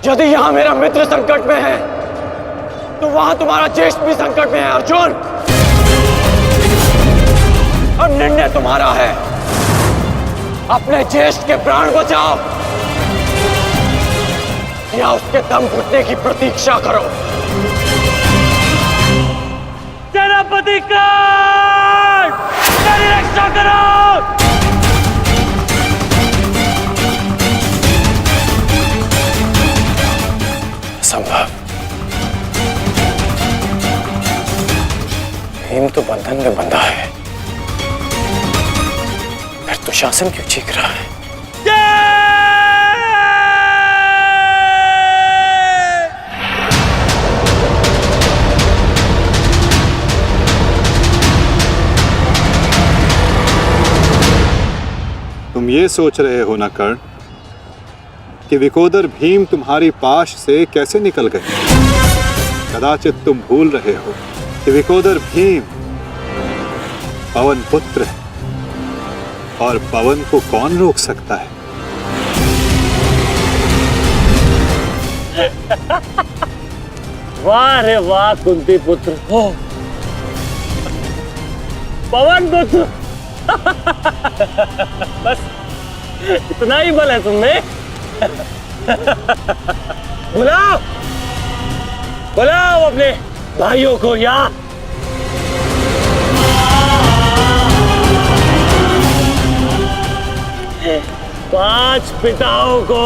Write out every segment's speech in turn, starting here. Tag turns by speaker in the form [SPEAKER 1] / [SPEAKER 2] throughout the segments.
[SPEAKER 1] यदि यहां मेरा मित्र संकट में है तो वहां तुम्हारा ज्येष्ठ भी संकट में है अर्जुन। अब निर्णय तुम्हारा है, अपने ज्येष्ठ के प्राण बचाओ या उसके दम घुटने की प्रतीक्षा करो। सेनापति कर्ण, मेरी रक्षा करो। संभव। भीम तो बंधन में बंधा है, फिर दुशासन क्यों चीख रहा है?
[SPEAKER 2] तुम ये सोच रहे हो ना कर्ण कि विकोदर भीम तुम्हारी पाश से कैसे निकल गए? कदाचित तुम भूल रहे हो कि विकोदर भीम पवन पुत्र है और पवन को कौन रोक सकता है?
[SPEAKER 3] वाह रे वाह कुंती पुत्र हो, पवन पुत्र। बस इतना ही बल है तुमने। बुलाओ बुलाओ अपने भाइयों को यहाँ। 5 पिताओं को।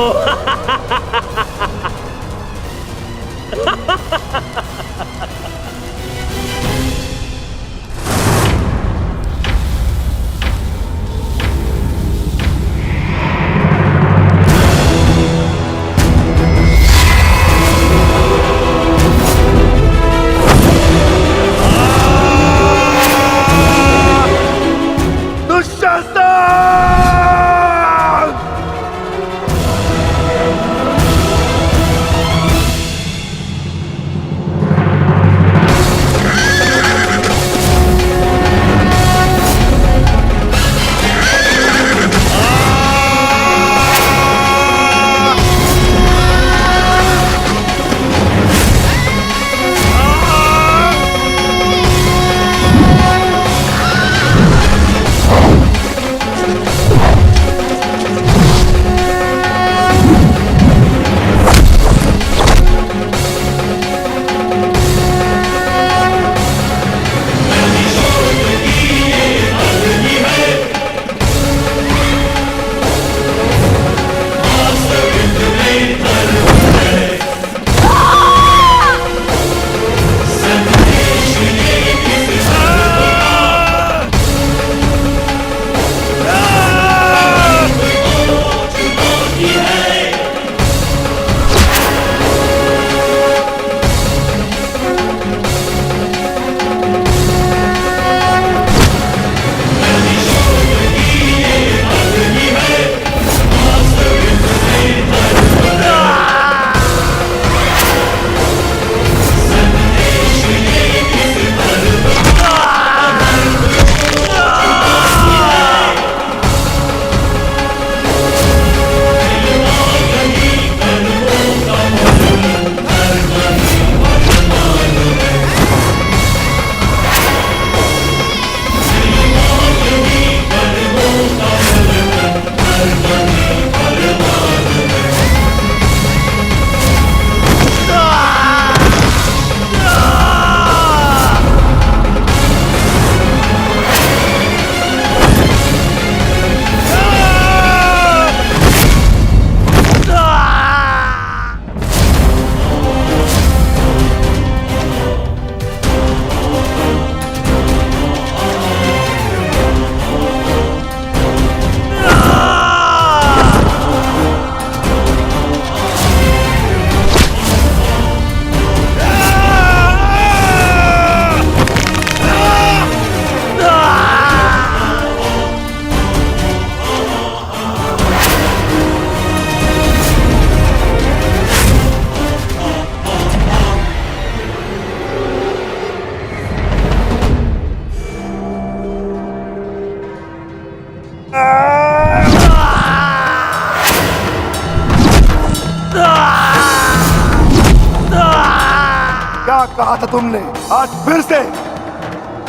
[SPEAKER 4] क्या कहा था तुमने? आज फिर से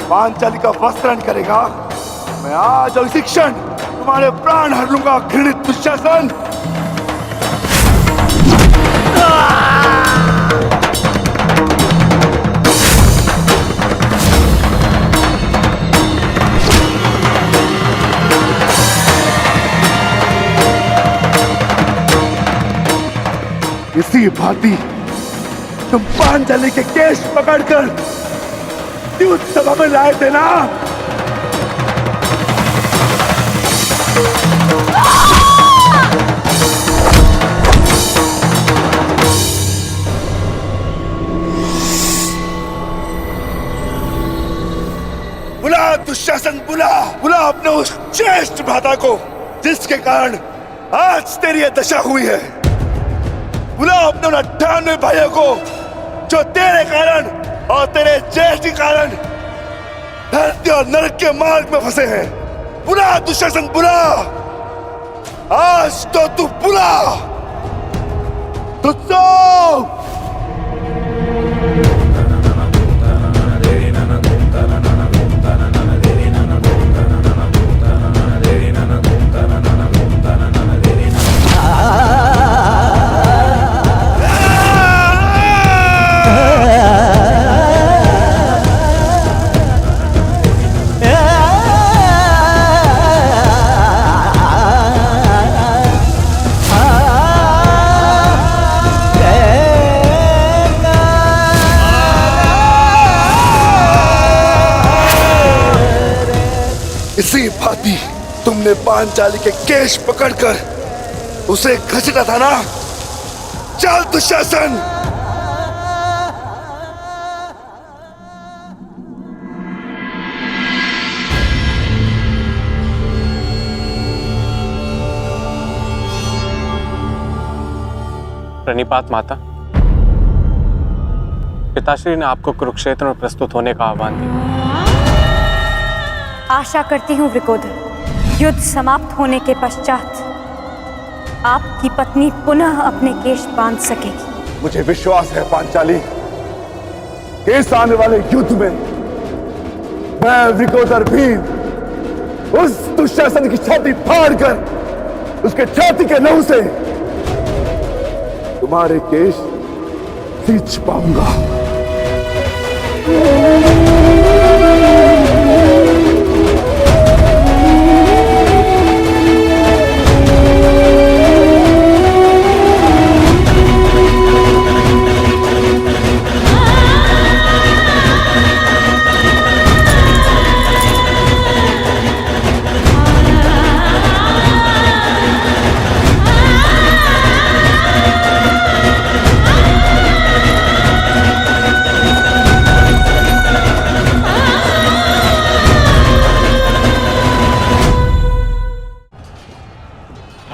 [SPEAKER 4] पांचाली का वस्त्रण करेगा। मैं आज और इसी क्षण तुम्हारे प्राण हर लूंगा, घृणित दुशासन। इसी भांति तुम पांचाली के केश पकड़कर युद्ध सभा में लाए थे ना? बुला दुशासन, बुला बुला अपने उस ज्येष्ठ भ्राता को जिसके कारण आज तेरी यह दशा हुई है। बुला अपने 98 भाइयों को जो तेरे कारण और तेरे ज्येष्ठ के कारण धरती और नरक के मार्ग में फंसे हैं। बुला दुशासन, बुला। आज तो तू बुला तुझको। इसी भांति तुमने पांचाली के केश पकड़कर उसे घसीटा था ना? चल दुशासन।
[SPEAKER 5] प्रणिपात माता। पिताश्री ने आपको कुरुक्षेत्र में प्रस्तुत होने का आह्वान दिया।
[SPEAKER 6] आशा करती हूँ वृकोदर, युद्ध समाप्त होने के पश्चात आपकी पत्नी पुनः अपने केश बांध सकेगी।
[SPEAKER 4] मुझे विश्वास है पांचाली, इस आने वाले युद्ध में मैं वृकोदर भीम उस दुशासन की छाती फाड़कर उसके छाती के लहू से तुम्हारे केश सींच पाऊंगा।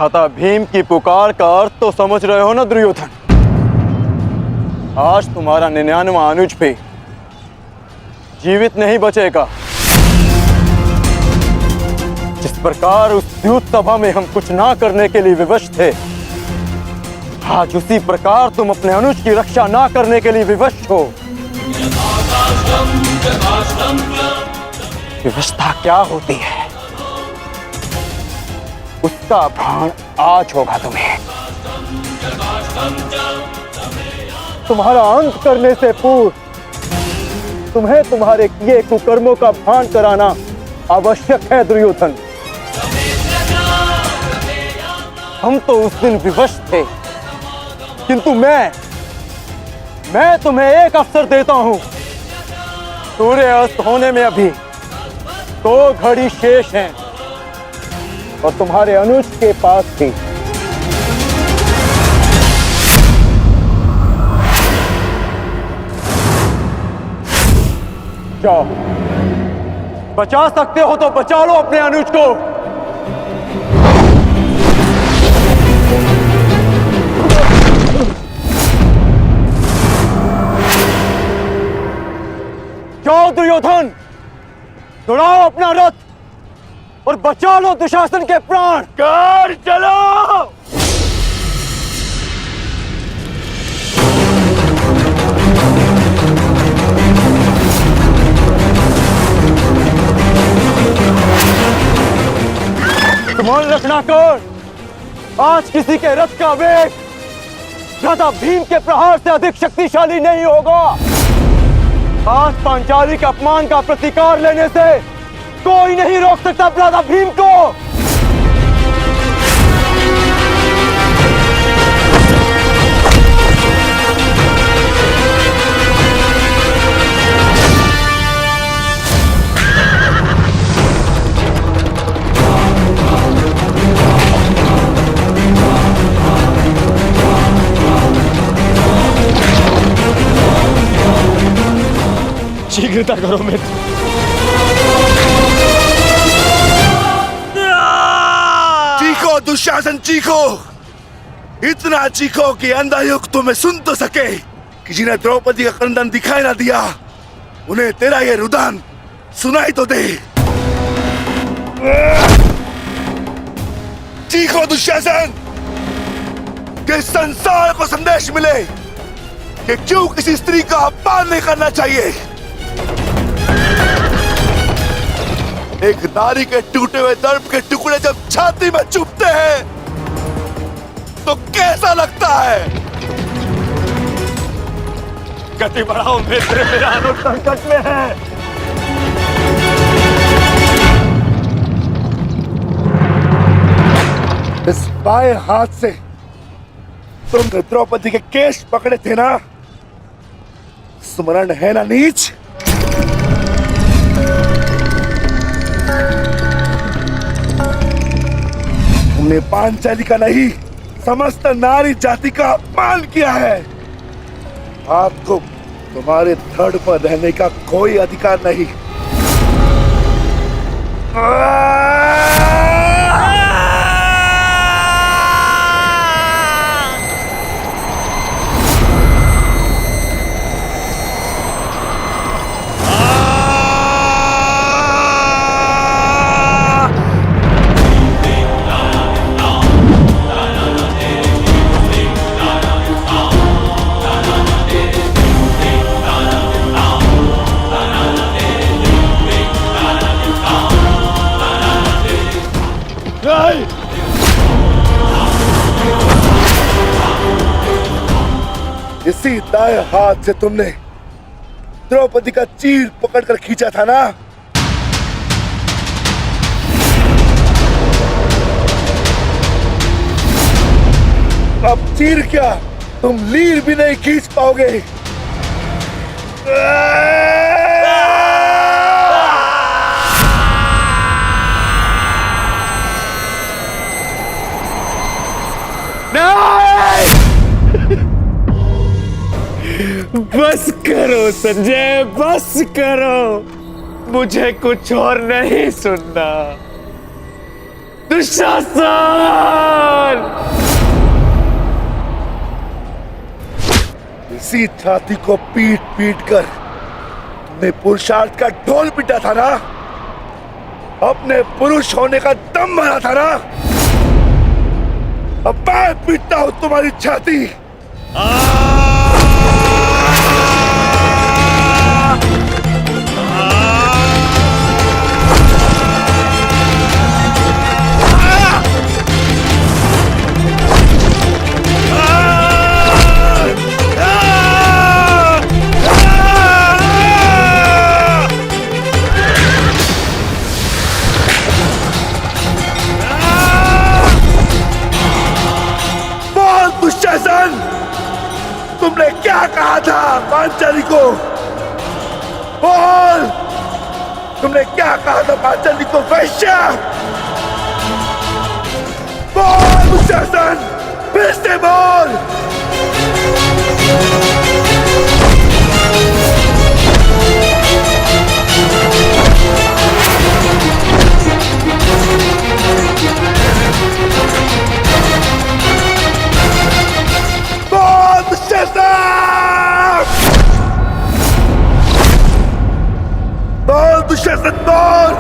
[SPEAKER 7] भ्राता भीम की पुकार का अर्थ तो समझ रहे हो ना दुर्योधन? आज तुम्हारा 99वां अनुज भी जीवित नहीं बचेगा। जिस प्रकार उस युद्ध सभा में हम कुछ ना करने के लिए विवश थे, आज उसी प्रकार तुम अपने अनुज की रक्षा ना करने के लिए विवश हो। विवशता क्या होती है उसका भान आज होगा तुम्हें। तुम्हारा अंत करने से पूर्व तुम्हें तुम्हारे किए कुकर्मों का भान कराना आवश्यक है दुर्योधन। हम तो उस दिन विवश थे, किंतु मैं तुम्हें एक अवसर देता हूं। सूर्य अस्त होने में अभी 2 घड़ी शेष हैं और तुम्हारे अनुज के पास थी। जाओ, बचा सकते हो तो बचा लो अपने अनुज को। जाओ दुर्योधन, दौड़ाओ अपना रथ और बचा लो दुशासन के प्राण।
[SPEAKER 4] कर चलो।
[SPEAKER 7] मान रखना कर, आज किसी के रथ का वेग राजा भीम के प्रहार से अधिक शक्तिशाली नहीं होगा। आज पांचाली के अपमान का प्रतिकार लेने से कोई नहीं रोक सकता राजा भीम को।
[SPEAKER 3] शीघ्रता करो मित्र।
[SPEAKER 4] चीखो दुशासन चीखो, इतना चीखो कि अंधा युग तुम्हें सुन तो सके कि जिन्हें द्रौपदी का क्रंदन दिखाई ना दिया उन्हें तेरा ये रुदन सुनाई तो दे। चीखो दुशासन कि संसार को संदेश मिले कि क्यों किसी स्त्री का अपमान नहीं करना चाहिए। एक नारी के टूटे हुए दर्प के टुकड़े जब छाती में चुभते हैं तो कैसा लगता है।
[SPEAKER 3] गति बढ़ाओ मित्र, मेरा अनुज संकट में है।
[SPEAKER 4] इस बाएं हाथ से तुमने द्रौपदी के केश पकड़े थे ना, स्मरण है ना नीच। तुमने पांचाली का नहीं समस्त नारी जाति का अपमान किया है। आपको तुम्हारे धड़ पर रहने का कोई अधिकार नहीं। इसी दाएं हाथ से तुमने द्रौपदी का चीर पकड़कर खींचा था ना। अब चीर क्या, तुम लीर भी नहीं खींच पाओगे।
[SPEAKER 3] बस करो संजय, बस करो, मुझे कुछ और नहीं सुनना। दुशासन!
[SPEAKER 4] इसी छाती को पीट पीट कर तुमने पुरुषार्थ का ढोल पीटा था ना, अपने पुरुष होने का दम भरा था ना। अब मैं पीटता हूं तुम्हारी छाती। तुमने क्या कहा था पांचाली को? बोल, तुमने क्या कहा था पांचाली को? वैश्या! बोल दुशासन, फिर से बोल। बोल दुशासन, बोल।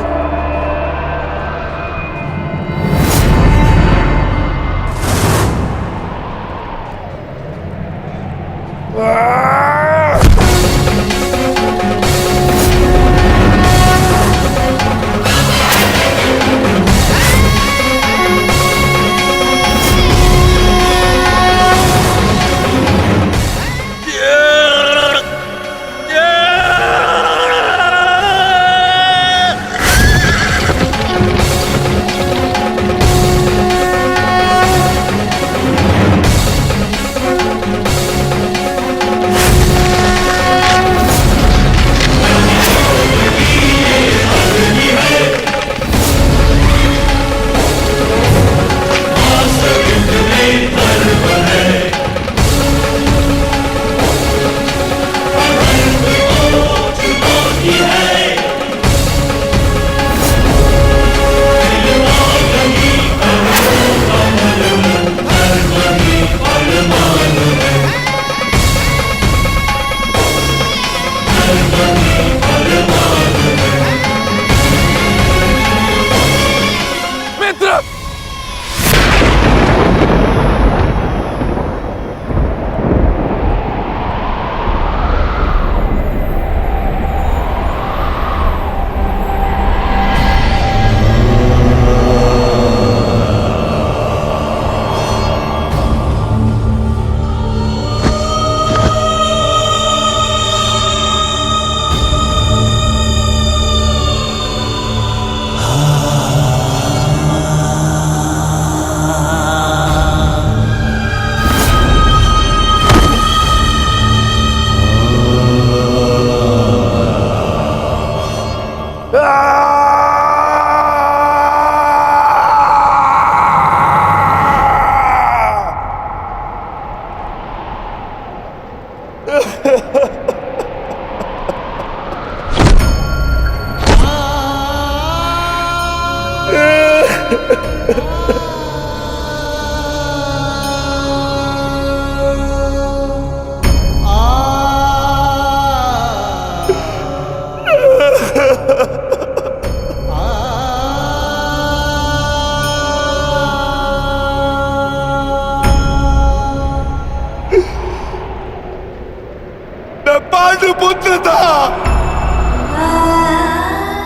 [SPEAKER 4] मैं पांडुपुत्र था,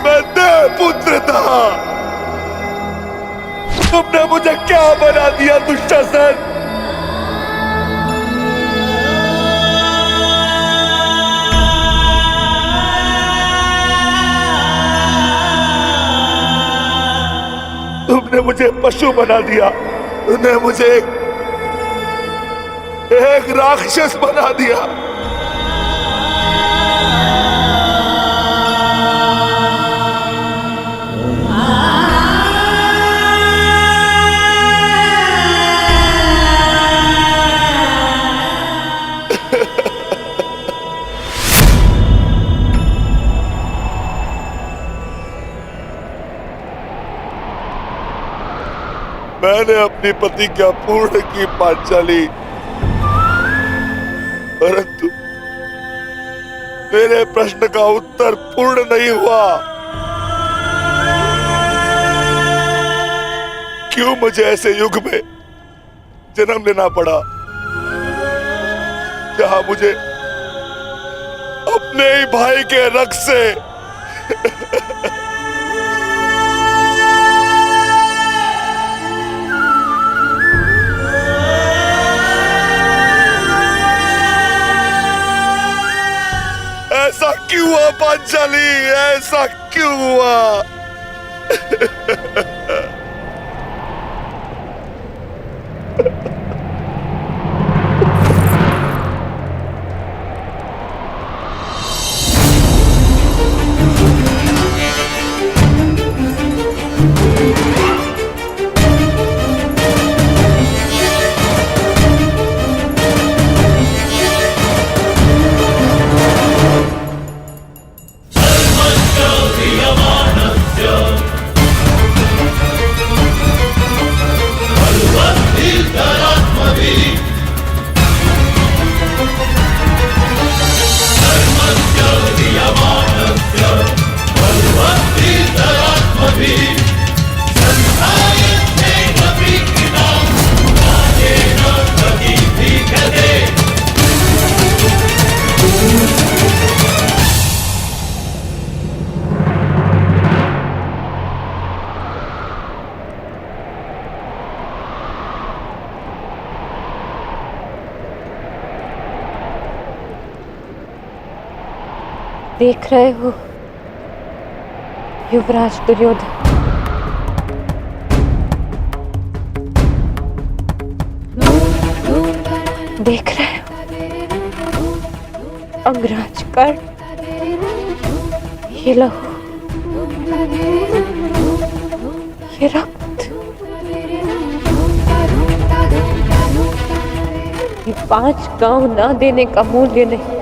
[SPEAKER 4] मैं देवपुत्र था। तुमने मुझे क्या बना दिया दुशासन? तुमने मुझे पशु बना दिया, तुमने मुझे एक राक्षस बना दिया। मैंने अपनी प्रतिज्ञा पूर्ण की पांचाली, परंतु मेरे प्रश्न का उत्तर पूर्ण नहीं हुआ। क्यों मुझे ऐसे युग में जन्म लेना पड़ा जहां मुझे अपने ही भाई के रक्त से ऐसा क्यों हुआ पांचाली? ऐसा क्यों हुआ?
[SPEAKER 6] देख रहे हो युवराज दुर्योधन, देख रहे हो अंगराज कर्ण, ये लहू, ये रक्त, ये 5 गांव ना देने का मूल्य नहीं।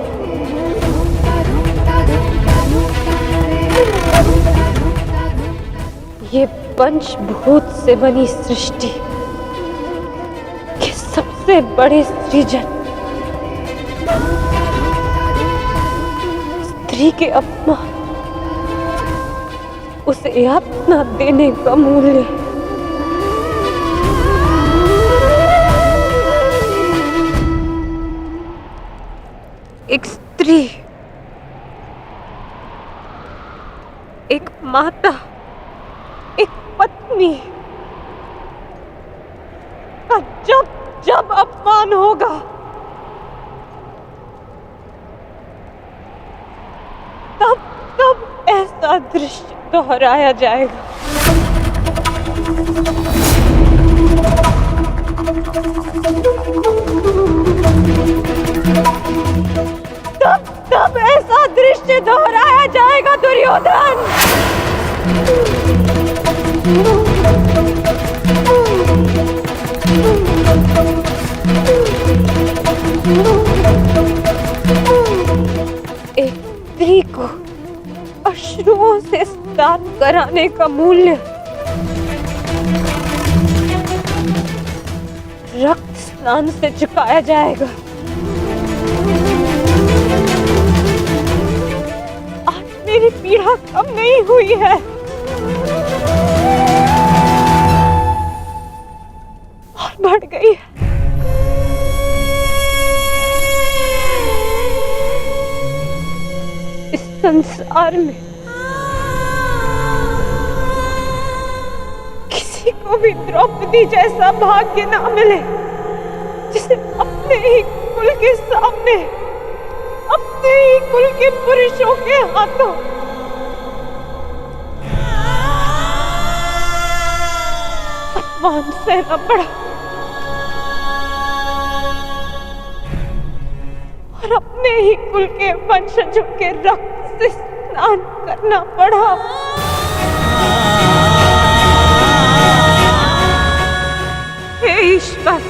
[SPEAKER 6] ये पंचभूत से बनी सृष्टि के सबसे बड़े सृजन, स्त्री के अपमान, उसे यातना देने का मूल्य। एक स्त्री, एक माता, एक पत्नी का जब जब अपमान होगा, तब तब ऐसा दृश्य दोहराया जाएगा। तब तब ऐसा दृश्य दोहराया जाएगा दुर्योधन। स्नान कराने का मूल्य रक्त स्नान से चुकाया जाएगा। आज मेरी पीड़ा कम नहीं हुई है, और बढ़ गई है। इस संसार में किसी को भी द्रौपदी जैसा भाग्य ना मिले, जिसे अपने ही कुल के सामने, अपने ही कुल के पुरुषों के हाथों अपमान सहना पड़ा और अपने ही कुल के वंशजों के रक्त से स्नान करना पड़ा। हे ईश्वर,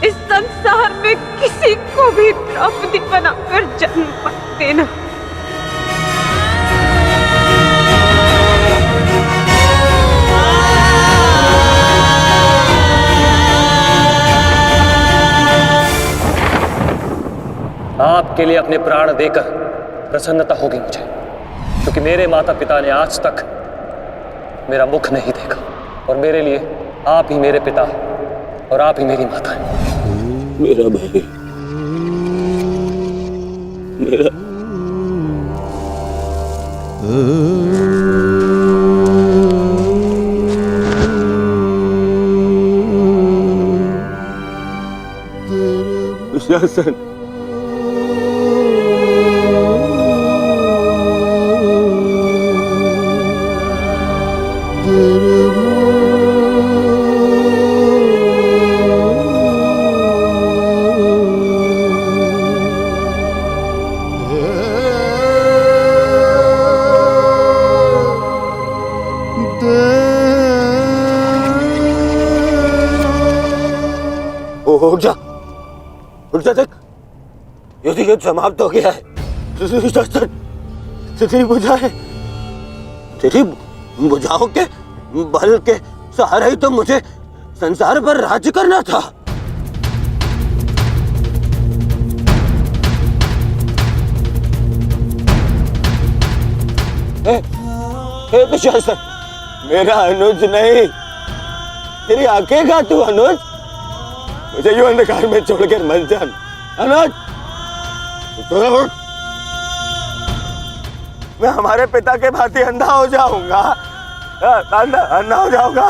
[SPEAKER 6] इस संसार में किसी को भी द्रौपदी बनाकर जन्म मत देना।
[SPEAKER 1] आपके लिए अपने प्राण देकर प्रसन्नता होगी मुझे, क्योंकि मेरे माता पिता ने आज तक मेरा मुख नहीं देखा, और मेरे लिए आप ही मेरे पिता और आप ही मेरी माता हैं।
[SPEAKER 3] मेरा भाई, मेरा दुशासन, उठ जा, देख, युद्ध समाप्त हो गया है। तेरी बुझाए, तेरी बुझाओं के बल के सहारे ही तो मुझे संसार पर राज्य करना था। हे दुशासन, मेरा अनुज नहीं, तेरी आंखें का तू अनुज, मुझे यूं अंधकार में छोड़कर मत जा अनुज। मैं हमारे पिता के भांति अंधा हो जाऊंगा, अंधा हो जाऊंगा।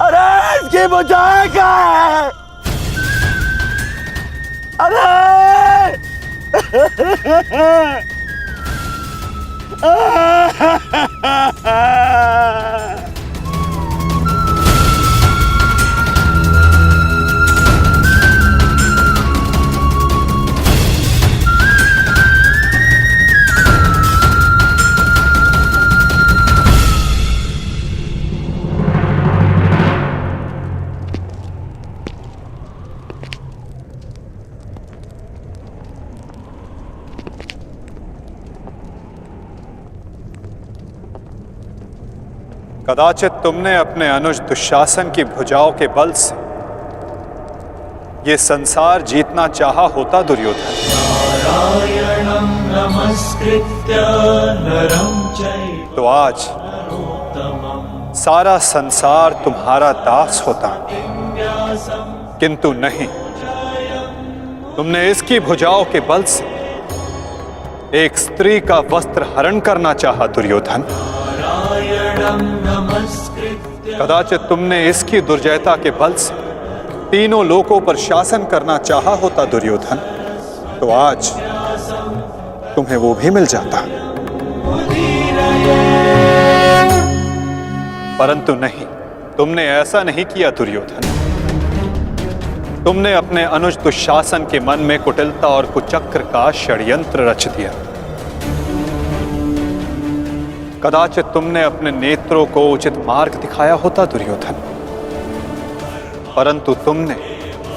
[SPEAKER 3] अरे इसकी बुझाए क्या है? अरे
[SPEAKER 2] कदाचित तुमने अपने अनुज दुशासन की भुजाओं के बल से ये संसार जीतना चाहा होता दुर्योधन, तो आज सारा संसार तुम्हारा दास होता, किंतु नहीं, तुमने इसकी भुजाओं के बल से एक स्त्री का वस्त्र हरण करना चाहा दुर्योधन। कदाचित तुमने इसकी दुर्जयता के बल से तीनों लोकों पर शासन करना चाहा होता दुर्योधन, तो आज तुम्हें वो भी मिल जाता, परंतु नहीं, तुमने ऐसा नहीं किया दुर्योधन। तुमने अपने अनुज दुशासन के मन में कुटिलता और कुचक्र का षड्यंत्र रच दिया। कदाचित तुमने अपने नेत्रों को उचित मार्ग दिखाया होता दुर्योधन, परंतु तुमने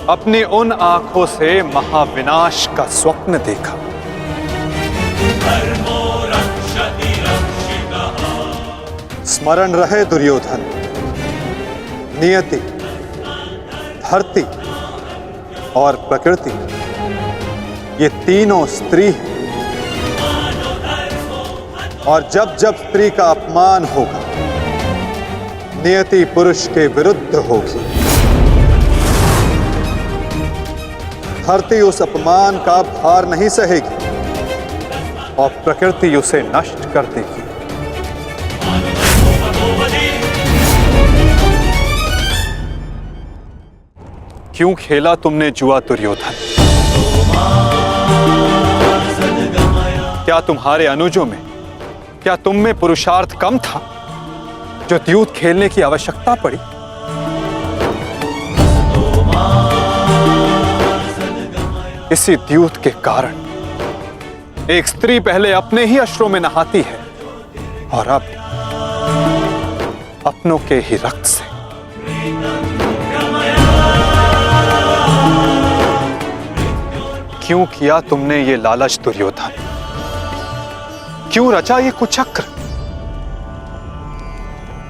[SPEAKER 2] अपनी उन आंखों से महाविनाश का स्वप्न देखा। स्मरण रहे दुर्योधन, नियति, धरती और प्रकृति ये तीनों स्त्री हैं, और जब जब स्त्री का अपमान होगा नियति पुरुष के विरुद्ध होगी। धरती उस अपमान का भार नहीं सहेगी और प्रकृति उसे नष्ट कर देगी। क्यों खेला तुमने जुआ दुर्योधन? क्या तुम्हारे अनुजों में, क्या तुम में पुरुषार्थ कम था जो द्यूत खेलने की आवश्यकता पड़ी? इसी द्यूत के कारण एक स्त्री पहले अपने ही अश्रों में नहाती है और अब अपनों के ही रक्त से। क्यों किया तुमने ये लालच दुर्योधन? क्यों रचा ये कुचक्र?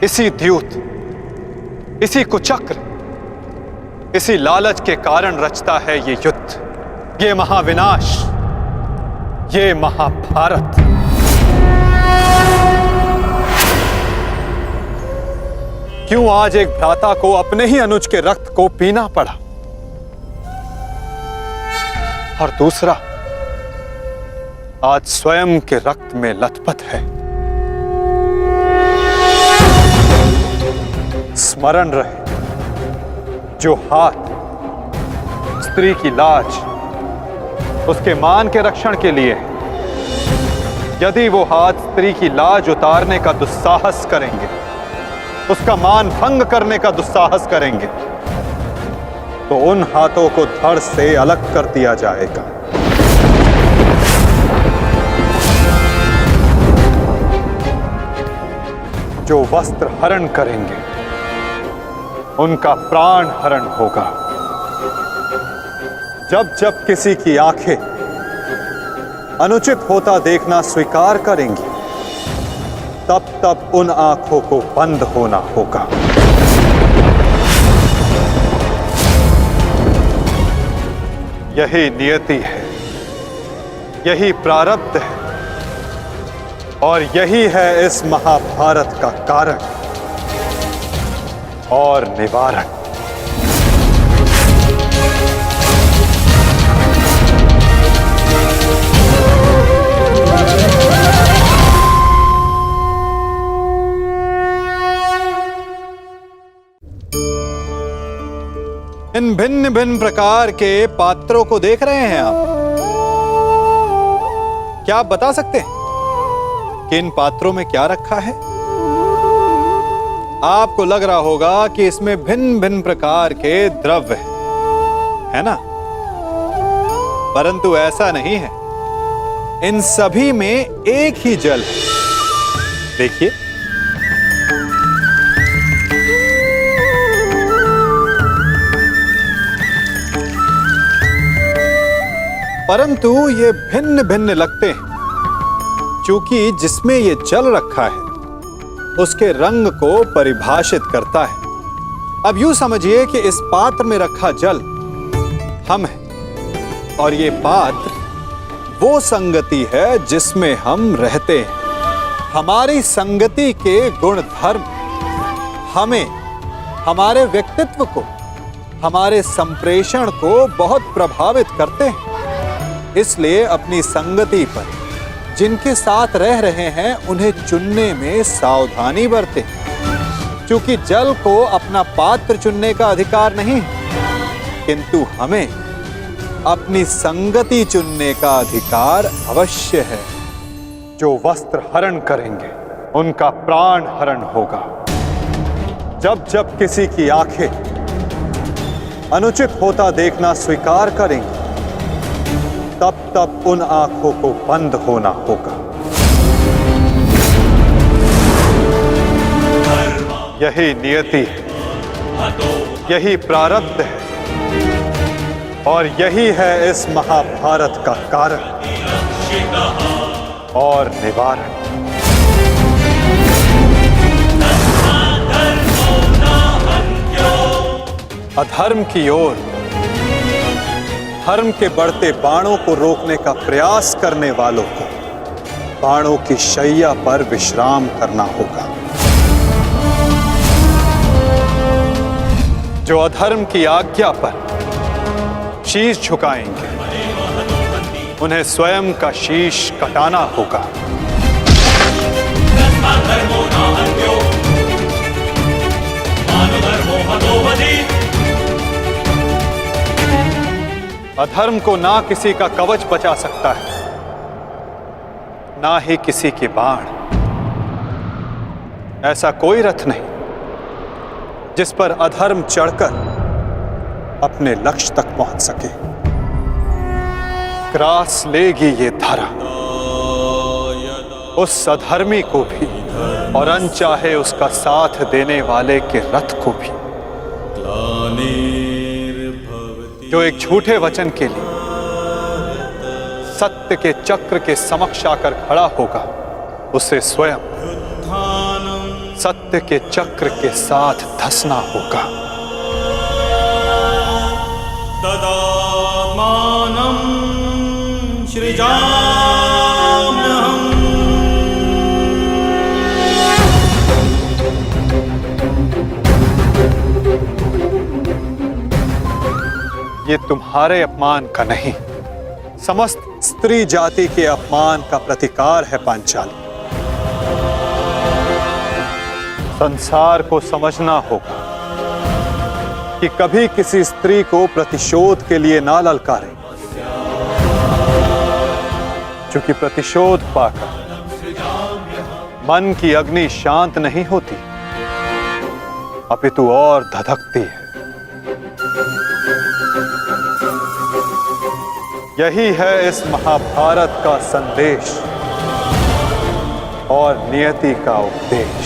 [SPEAKER 2] इसी द्यूत, इसी कुचक्र, इसी लालच के कारण रचता है ये युद्ध, ये महाविनाश, ये महाभारत। क्यों आज एक भ्राता को अपने ही अनुज के रक्त को पीना पड़ा और दूसरा आज स्वयं के रक्त में लथपथ है? स्मरण रहे, जो हाथ स्त्री की लाज, उसके मान के रक्षण के लिए है, यदि वो हाथ स्त्री की लाज उतारने का दुस्साहस करेंगे, उसका मान भंग करने का दुस्साहस करेंगे, तो उन हाथों को धड़ से अलग कर दिया जाएगा। जो वस्त्र हरण करेंगे उनका प्राण हरण होगा। जब जब किसी की आंखें अनुचित होता देखना स्वीकार करेंगी, तब तब उन आंखों को बंद होना होगा। यही नियति है, यही प्रारब्ध है और यही है इस महाभारत का कारण और निवारण। इन भिन्न भिन्न प्रकार के पात्रों को देख रहे हैं आप? क्या आप बता सकते हैं कि इन पात्रों में क्या रखा है? आपको लग रहा होगा कि इसमें भिन्न भिन्न प्रकार के द्रव्य है ना? परंतु ऐसा नहीं है। इन सभी में एक ही जल है। देखिए, परंतु ये भिन्न भिन्न लगते हैं क्योंकि जिसमें ये जल रखा है उसके रंग को परिभाषित करता है। अब यूं समझिए कि इस पात्र में रखा जल हम हैं और ये पात्र वो संगति है जिसमें हम रहते हैं। हमारी संगति के गुण धर्म हमें, हमारे व्यक्तित्व को, हमारे संप्रेषण को बहुत प्रभावित करते हैं। इसलिए अपनी संगति पर जिनके साथ रह रहे हैं उन्हें चुनने में सावधानी बरतें, क्योंकि जल को अपना पात्र चुनने का अधिकार नहीं है, किंतु हमें अपनी संगति चुनने का अधिकार अवश्य है। जो वस्त्र हरण करेंगे उनका प्राण हरण होगा। जब जब किसी की आंखें अनुचित होता देखना स्वीकार करेंगी, तब तब उन आंखों को बंद होना होगा। यही नियति है, यही प्रारब्ध है और यही है इस महाभारत का कारण और निवारण। अधर्म की ओर धर्म के बढ़ते बाणों को रोकने का प्रयास करने वालों को बाणों की शैया पर विश्राम करना होगा। जो अधर्म की आज्ञा पर शीश झुकाएंगे उन्हें स्वयं का शीश कटाना होगा। अधर्म को ना किसी का कवच बचा सकता है, ना ही किसी के बाण। ऐसा कोई रथ नहीं जिस पर अधर्म चढ़कर अपने लक्ष्य तक पहुंच सके। ग्रास लेगी ये धरा उस अधर्मी को भी और अनचाहे उसका साथ देने वाले के रथ को भी। जो एक झूठे वचन के लिए सत्य के चक्र के समक्ष आकर खड़ा होगा उसे स्वयं सत्य के चक्र के साथ धंसना होगा।
[SPEAKER 8] तदात्मानं सृजाम्यहम्।
[SPEAKER 2] ये तुम्हारे अपमान का नहीं, समस्त स्त्री जाति के अपमान का प्रतिकार है पांचाली। संसार को समझना होगा कि कभी किसी स्त्री को प्रतिशोध के लिए ना ललकारे, क्योंकि प्रतिशोध पाकर मन की अग्नि शांत नहीं होती अपितु और धधकती है। यही है इस महाभारत का संदेश और नियति का उपदेश।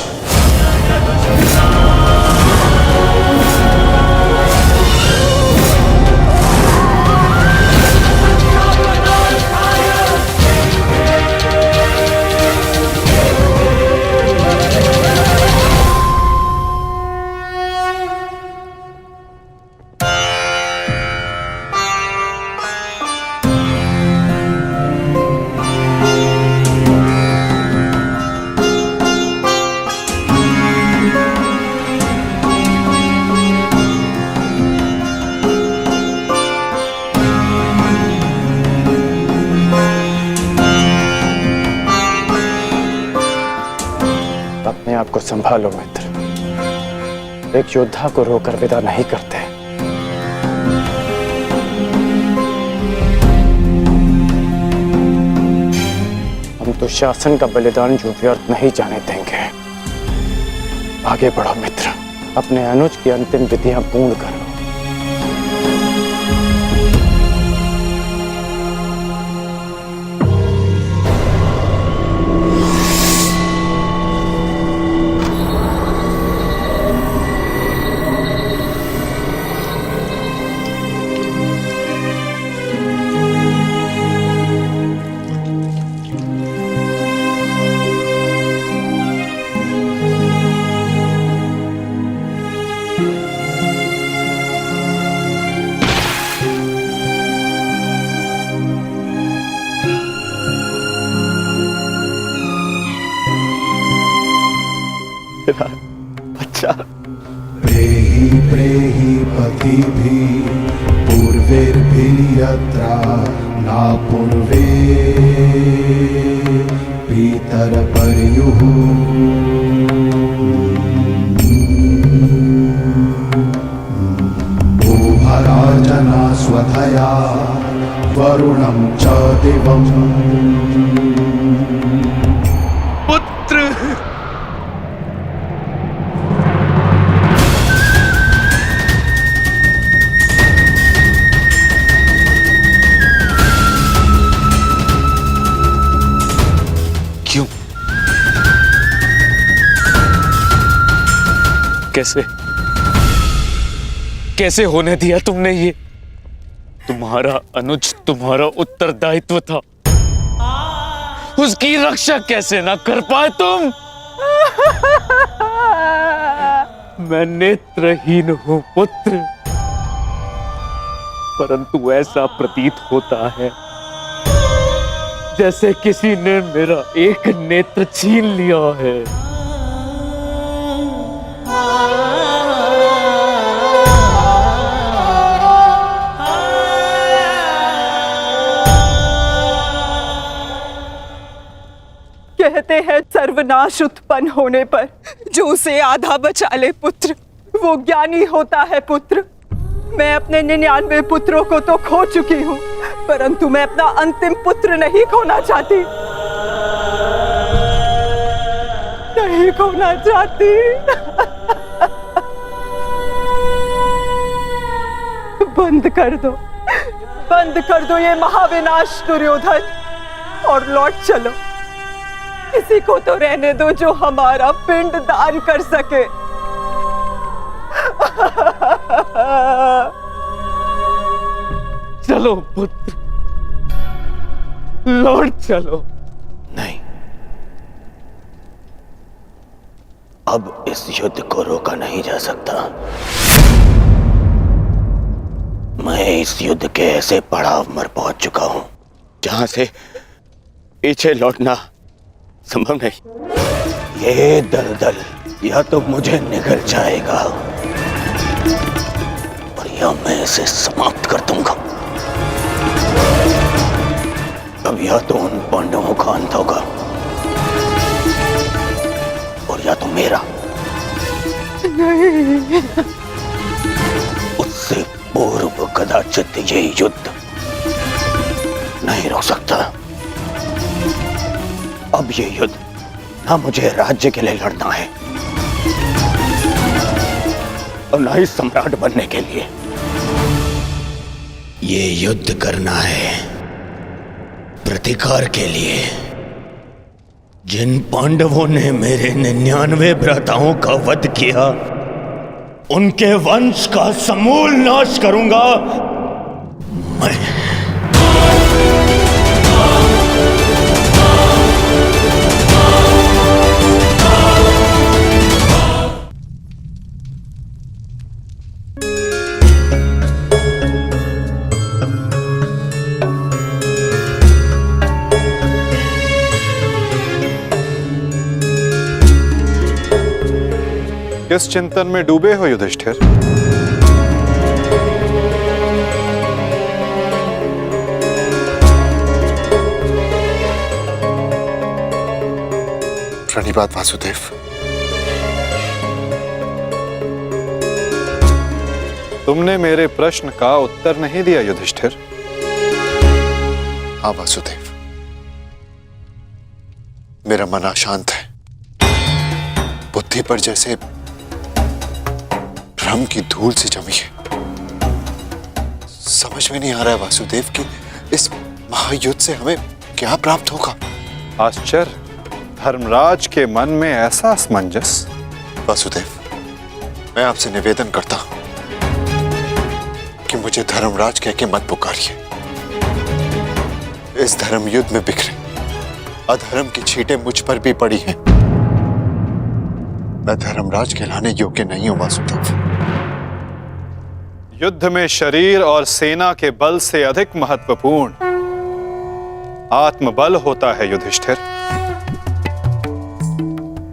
[SPEAKER 7] अपने आप को संभालो मित्र, एक योद्धा को रोकर विदा नहीं करते। हम तो शासन का बलिदान जो व्यर्थ नहीं जाने देंगे। आगे बढ़ो मित्र, अपने अनुज की अंतिम विधियां पूर्ण करो।
[SPEAKER 3] अच्छा
[SPEAKER 9] प्रेहि प्रेहि पतिभिः पूर्वैर्भिः यत्रा ना पूर्वे पितरपर्युः भूभराजना स्वधया वरुणं च दिवम्।
[SPEAKER 4] पुत्र
[SPEAKER 1] कैसे? कैसे होने दिया तुमने ये? तुम्हारा अनुज तुम्हारा उत्तरदायित्व था, उसकी रक्षा कैसे ना कर पाए तुम? मैं नेत्रहीन हूं पुत्र, परंतु ऐसा प्रतीत होता है जैसे किसी ने मेरा एक नेत्र छीन लिया है।
[SPEAKER 6] कहते हैं सर्वनाश उत्पन्न होने पर जो उसे आधा बचा ले पुत्र, वो ज्ञानी होता है पुत्र। मैं अपने 99 पुत्रों को तो खो चुकी हूँ, परंतु मैं अपना अंतिम पुत्र नहीं खोना चाहती, नहीं खोना चाहती। बंद कर दो ये महाविनाश दुर्योधन, और लौट चलो। किसी को तो रहने दो जो हमारा पिंड दान कर सके।
[SPEAKER 1] चलो पुत्र, लौट चलो।
[SPEAKER 3] नहीं, अब इस युद्ध को रोका नहीं जा सकता। मैं इस युद्ध के ऐसे पड़ाव पर पहुंच चुका हूं जहां से पीछे लौटना संभव नहीं। ये दलदल या तो मुझे निगल जाएगा और या मैं इसे समाप्त कर दूंगा। अब या तो उन पांडवों का अंत होगा और या तो मेरा।
[SPEAKER 6] नहीं,
[SPEAKER 3] उससे पूर्व कदाचित ये युद्ध नहीं रोक सकता। अब ये युद्ध ना मुझे राज्य के लिए लड़ना है और ना ही सम्राट बनने के लिए। ये युद्ध करना है प्रतिकार के लिए। जिन पांडवों ने मेरे 99 भ्राताओं का वध किया, उनके वंश का समूल नाश करूंगा मैं।
[SPEAKER 2] किस चिंतन में डूबे हो युधिष्ठिर?
[SPEAKER 10] प्रणिपात वासुदेव।
[SPEAKER 2] तुमने मेरे प्रश्न का उत्तर नहीं दिया युधिष्ठिर।
[SPEAKER 10] हाँ वासुदेव, मेरा मन अशांत है। बुद्धि पर जैसे भ्रम की धूल से जमी है। समझ में नहीं आ रहा है वासुदेव कि इस महायुद्ध से हमें क्या प्राप्त होगा।
[SPEAKER 2] आश्चर्य, धर्मराज के मन में ऐसा असमंजस।
[SPEAKER 10] वासुदेव, मैं आपसे निवेदन करता हूं कि मुझे धर्मराज कह के मत पुकारिए। इस धर्म युद्ध में बिखरे अधर्म की छींटें मुझ पर भी पड़ी हैं। मैं धर्मराज कहलाने योग्य नहीं हूं वासुदेव।
[SPEAKER 2] युद्ध में शरीर और सेना के बल से अधिक महत्वपूर्ण आत्मबल होता है युधिष्ठिर।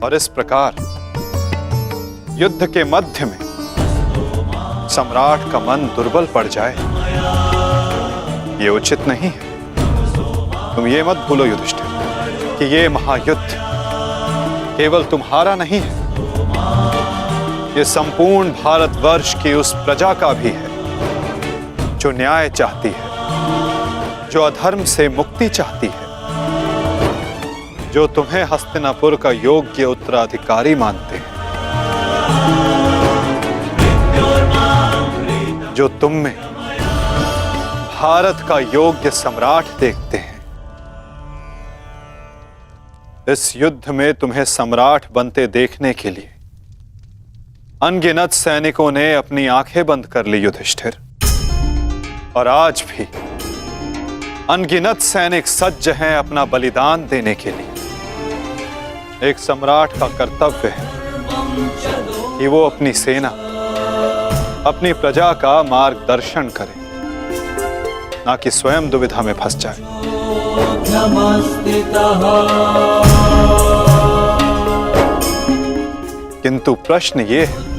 [SPEAKER 2] और इस प्रकार युद्ध के मध्य में सम्राट का मन दुर्बल पड़ जाए, ये उचित नहीं है। तुम ये मत भूलो युधिष्ठिर कि ये महायुद्ध केवल तुम्हारा नहीं है, ये संपूर्ण भारतवर्ष की उस प्रजा का भी है जो न्याय चाहती है, जो अधर्म से मुक्ति चाहती है, जो तुम्हें हस्तिनापुर का योग्य उत्तराधिकारी मानते हैं, जो तुम में भारत का योग्य सम्राट देखते हैं। इस युद्ध में तुम्हें सम्राट बनते देखने के लिए अनगिनत सैनिकों ने अपनी आंखें बंद कर ली युधिष्ठिर, और आज भी अनगिनत सैनिक सज्ज हैं अपना बलिदान देने के लिए। एक सम्राट का कर्तव्य है कि वो अपनी सेना, अपनी प्रजा का मार्गदर्शन करे, ना कि स्वयं दुविधा में फंस जाए। किंतु प्रश्न ये है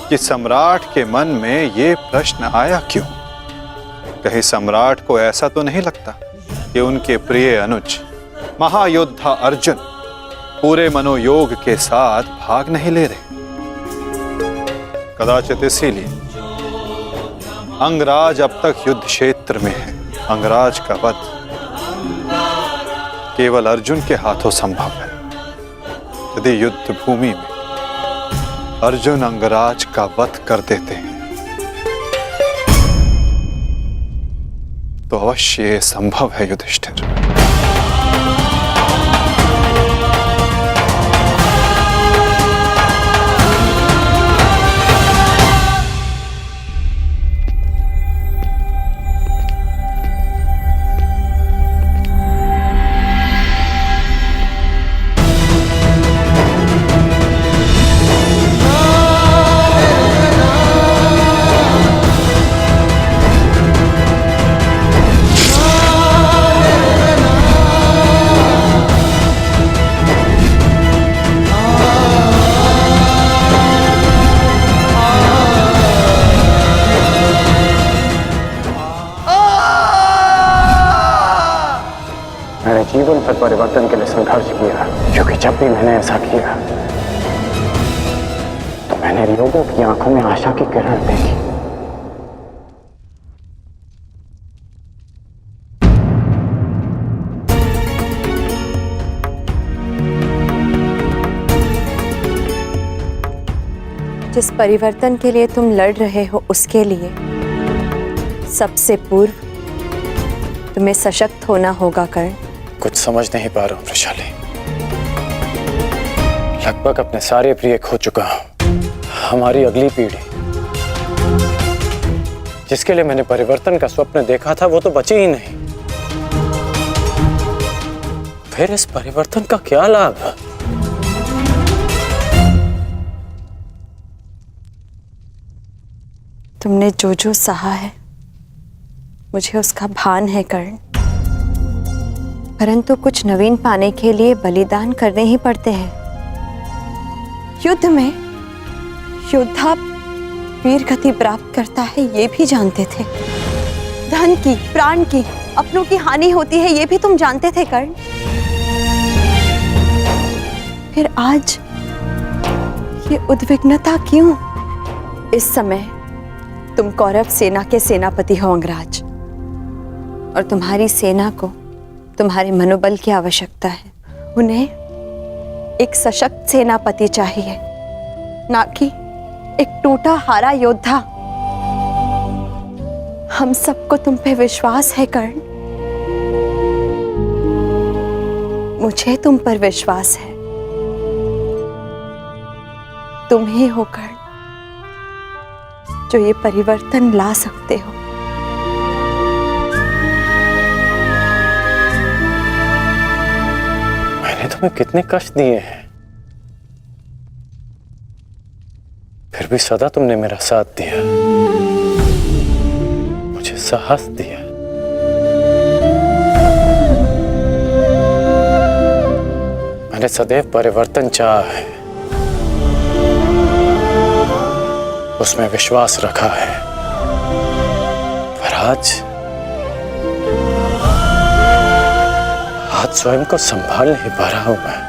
[SPEAKER 2] कि सम्राट के मन में ये प्रश्न आया क्यों? कहीं सम्राट को ऐसा तो नहीं लगता कि उनके प्रिय अनुज महायोद्धा अर्जुन पूरे मनोयोग के साथ भाग नहीं ले रहे? कदाचित इसीलिए अंगराज अब तक युद्ध क्षेत्र में है। अंगराज का वध केवल अर्जुन के हाथों संभव है। यदि युद्ध भूमि में अर्जुन अंगराज का वध कर देते हैं तो अवश्य ये संभव है युधिष्ठिर।
[SPEAKER 5] मैंने जीवन भर परिवर्तन के लिए संघर्ष किया, क्योंकि जब भी मैंने ऐसा किया तो मैंने लोगों की आंखों में आशा की किरण देखी।
[SPEAKER 11] जिस परिवर्तन के लिए तुम लड़ रहे हो उसके लिए सबसे पूर्व तुम्हें सशक्त होना होगा कर्ण।
[SPEAKER 5] कुछ समझ नहीं पा रहा हूं वृषाली। लगभग अपने सारे प्रिय खो चुका हूं। हमारी अगली पीढ़ी जिसके लिए मैंने परिवर्तन का स्वप्न देखा था वो तो बची ही नहीं। फिर इस परिवर्तन का क्या लाभ?
[SPEAKER 11] तुमने जो जो सहा है मुझे उसका भान है कर्ण, परंतु कुछ नवीन पाने के लिए बलिदान करने ही पड़ते हैं। युद्ध में योद्धा वीर गति प्राप्त करता है ये भी जानते थे। धन की, प्राण की, अपनों की हानि होती है ये भी तुम जानते थे कर्ण। फिर आज ये उद्विग्नता क्यों? इस समय तुम कौरव सेना के सेनापति हो अंगराज, और तुम्हारी सेना को तुम्हारे मनोबल की आवश्यकता है। उन्हें एक सशक्त सेनापति चाहिए, ना कि एक टूटा हारा योद्धा। हम सबको तुम पे विश्वास है कर्ण, मुझे तुम पर विश्वास है। तुम ही हो कर्ण जो ये परिवर्तन ला सकते हो।
[SPEAKER 5] मैंने तुम्हें कितने कष्ट दिए हैं, फिर भी सदा तुमने मेरा साथ दिया, मुझे साहस दिया। मैंने सदैव परिवर्तन चाहा है, उसमें विश्वास रखा है, पर आज स्वयं को संभाल नहीं पा रहा हूं मैं।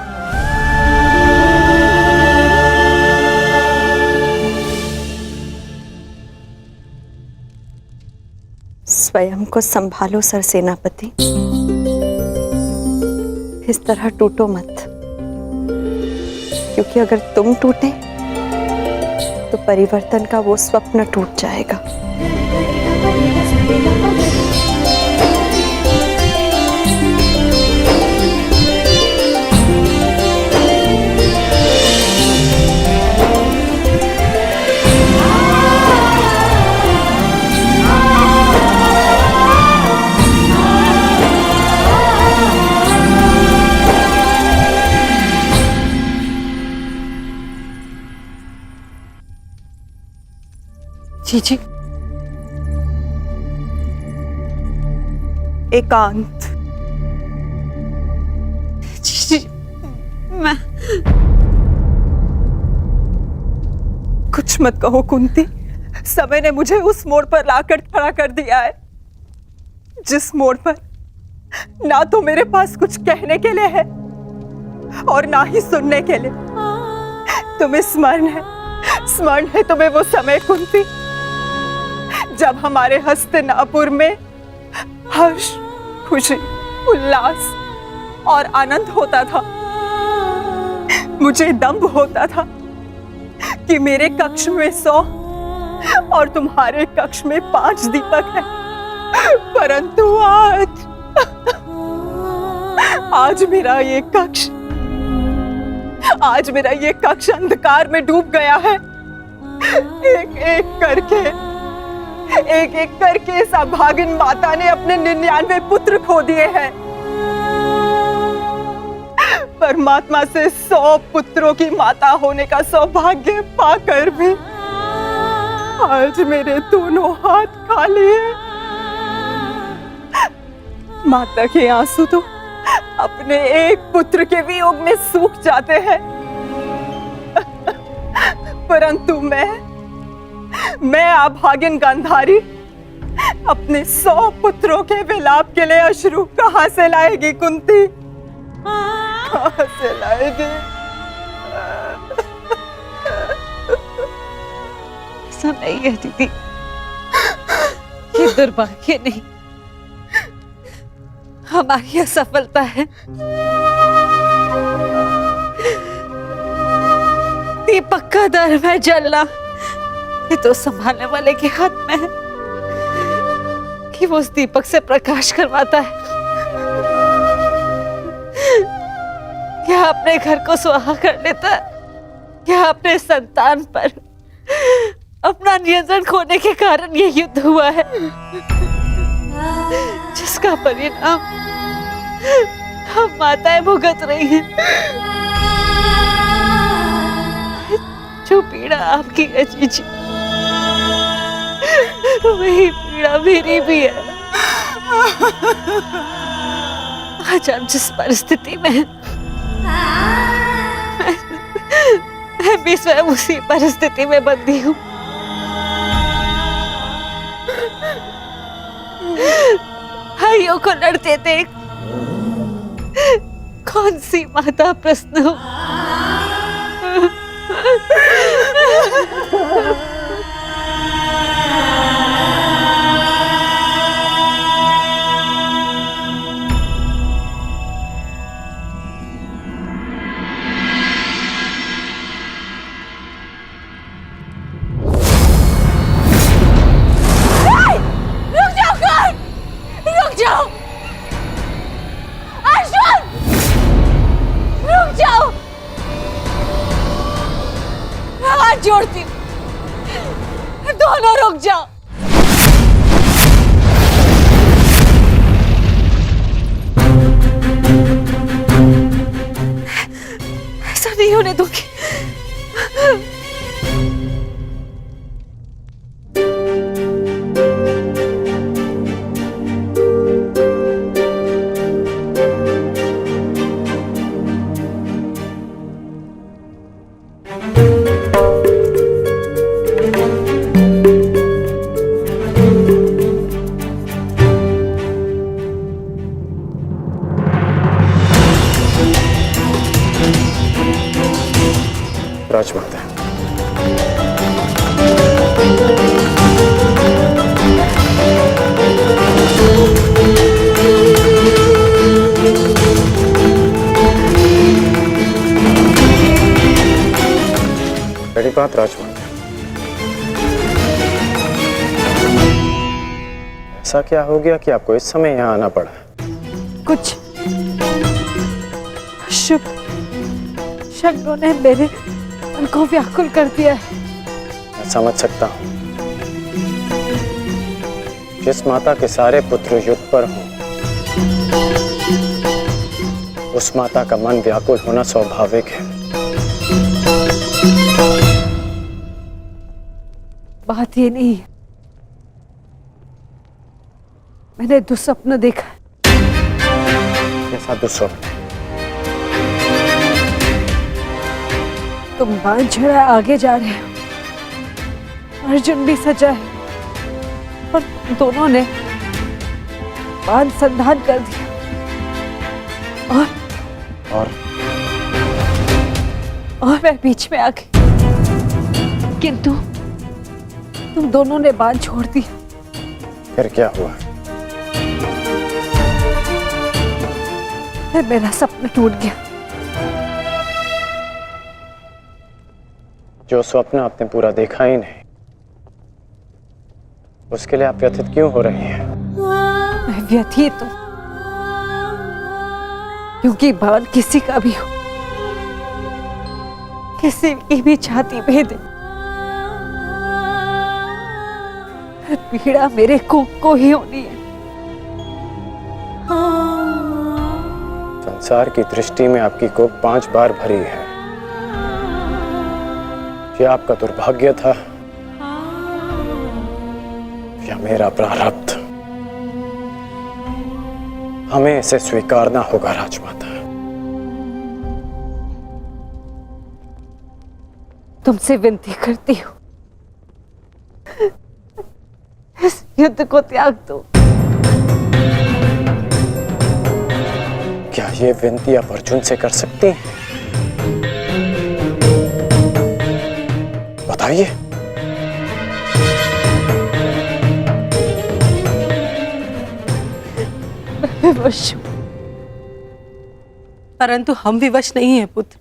[SPEAKER 11] स्वयं को संभालो सर सेनापति, इस तरह टूटो मत, क्योंकि अगर तुम टूटे तो परिवर्तन का वो स्वप्न टूट जाएगा।
[SPEAKER 6] जी। एकांत।
[SPEAKER 11] जी, मैं
[SPEAKER 6] कुछ मत कहो कुंती। समय ने मुझे उस मोड़ पर लाकर खड़ा कर दिया है जिस मोड़ पर ना तो मेरे पास कुछ कहने के लिए है और ना ही सुनने के लिए। तुम्हें स्मरण है तुम्हें वो समय कुंती जब हमारे हस्तिनापुर में हर्ष, खुशी, उल्लास और आनंद होता था। मुझे दंभ होता था कि मेरे कक्ष में 100 और तुम्हारे कक्ष में 5 दीपक हैं। परंतु आज मेरा ये कक्ष अंधकार में डूब गया है। एक एक करके इस अभागिन माता ने अपने 99 पुत्र खो दिए हैं। परमात्मा से 100 पुत्रों की माता होने का सौभाग्य पाकर भी आज मेरे दोनों हाथ खाली हैं। माता के आंसू तो अपने एक पुत्र के वियोग में सूख जाते हैं, परंतु मैं अभागिन गांधारी अपने 100 पुत्रों के विलाप के लिए अश्रु कहां से लाएगी कुंती? कहां से लाएगी?
[SPEAKER 11] ऐसा नहीं है दीदी, ये दुर्भाग्य नहीं, हमारी असफलता है। दीपक का दर में जलना ये तो संभालने वाले के हाथ में है कि वो उस दीपक से प्रकाश करवाता है या अपने घर को सुहा कर लेता है या अपने संतान पर अपना नियंत्रण खोने के कारण ये युद्ध हुआ है जिसका परिणाम हम माताएं भुगत रही हैं। जो पीड़ा आपकी है जीजी, वही पीड़ा मेरी भी है। आज हम जिस परिस्थिति में हैं, मैं भी स्वयं उसी परिस्थिति में बंदी हूँ। भाइयों को लड़ते देख कौन सी माता प्रश्न हो। जोड़ती हूँ, दोनों रुक जाओ। ऐसा नहीं होने दूंगी।
[SPEAKER 5] राजमाता, बड़ी बात राजमाता, ऐसा क्या हो गया कि आपको इस समय यहाँ आना पड़ा?
[SPEAKER 6] कुछ शुभ शब्दों ने मेरे मन को व्याकुल कर दिया है।
[SPEAKER 5] मैं समझ सकता हूँ। जिस माता के सारे पुत्र युद्ध पर हों, उस माता का मन व्याकुल होना स्वाभाविक है।
[SPEAKER 6] बात ये नहीं है, मैंने दुस्वप्न देखा है।
[SPEAKER 5] कैसा दुस्वप्न?
[SPEAKER 6] तुम बांध छड़ा आगे जा रहे हो, अर्जुन भी सजा है और तुम दोनों ने बांध संधान कर दिया और मैं बीच में आ गई, किंतु तुम दोनों ने बांध छोड़ दिया।
[SPEAKER 5] फिर क्या हुआ?
[SPEAKER 6] फिर मेरा सपना टूट गया।
[SPEAKER 5] जो स्वप्न आपने पूरा देखा ही नहीं, उसके लिए आप व्यथित क्यों हो रही हैं?
[SPEAKER 6] मैं व्यथित हूं क्योंकि बाण किसी का भी हो, किसी की भी छाती भेदे, पीड़ा मेरे को ही होनी है।
[SPEAKER 5] संसार की दृष्टि में आपकी कोख 5 बार भरी है। यह आपका दुर्भाग्य था या मेरा प्रारब्ध? हमें इसे स्वीकारना होगा राजमाता।
[SPEAKER 6] तुमसे विनती करती हूँ, इस युद्ध को त्याग दो।
[SPEAKER 5] क्या ये विनती आप अर्जुन से कर सकती हैं? बताइए।
[SPEAKER 6] मैं विवश हूं,
[SPEAKER 12] परंतु हम विवश नहीं हैं पुत्र।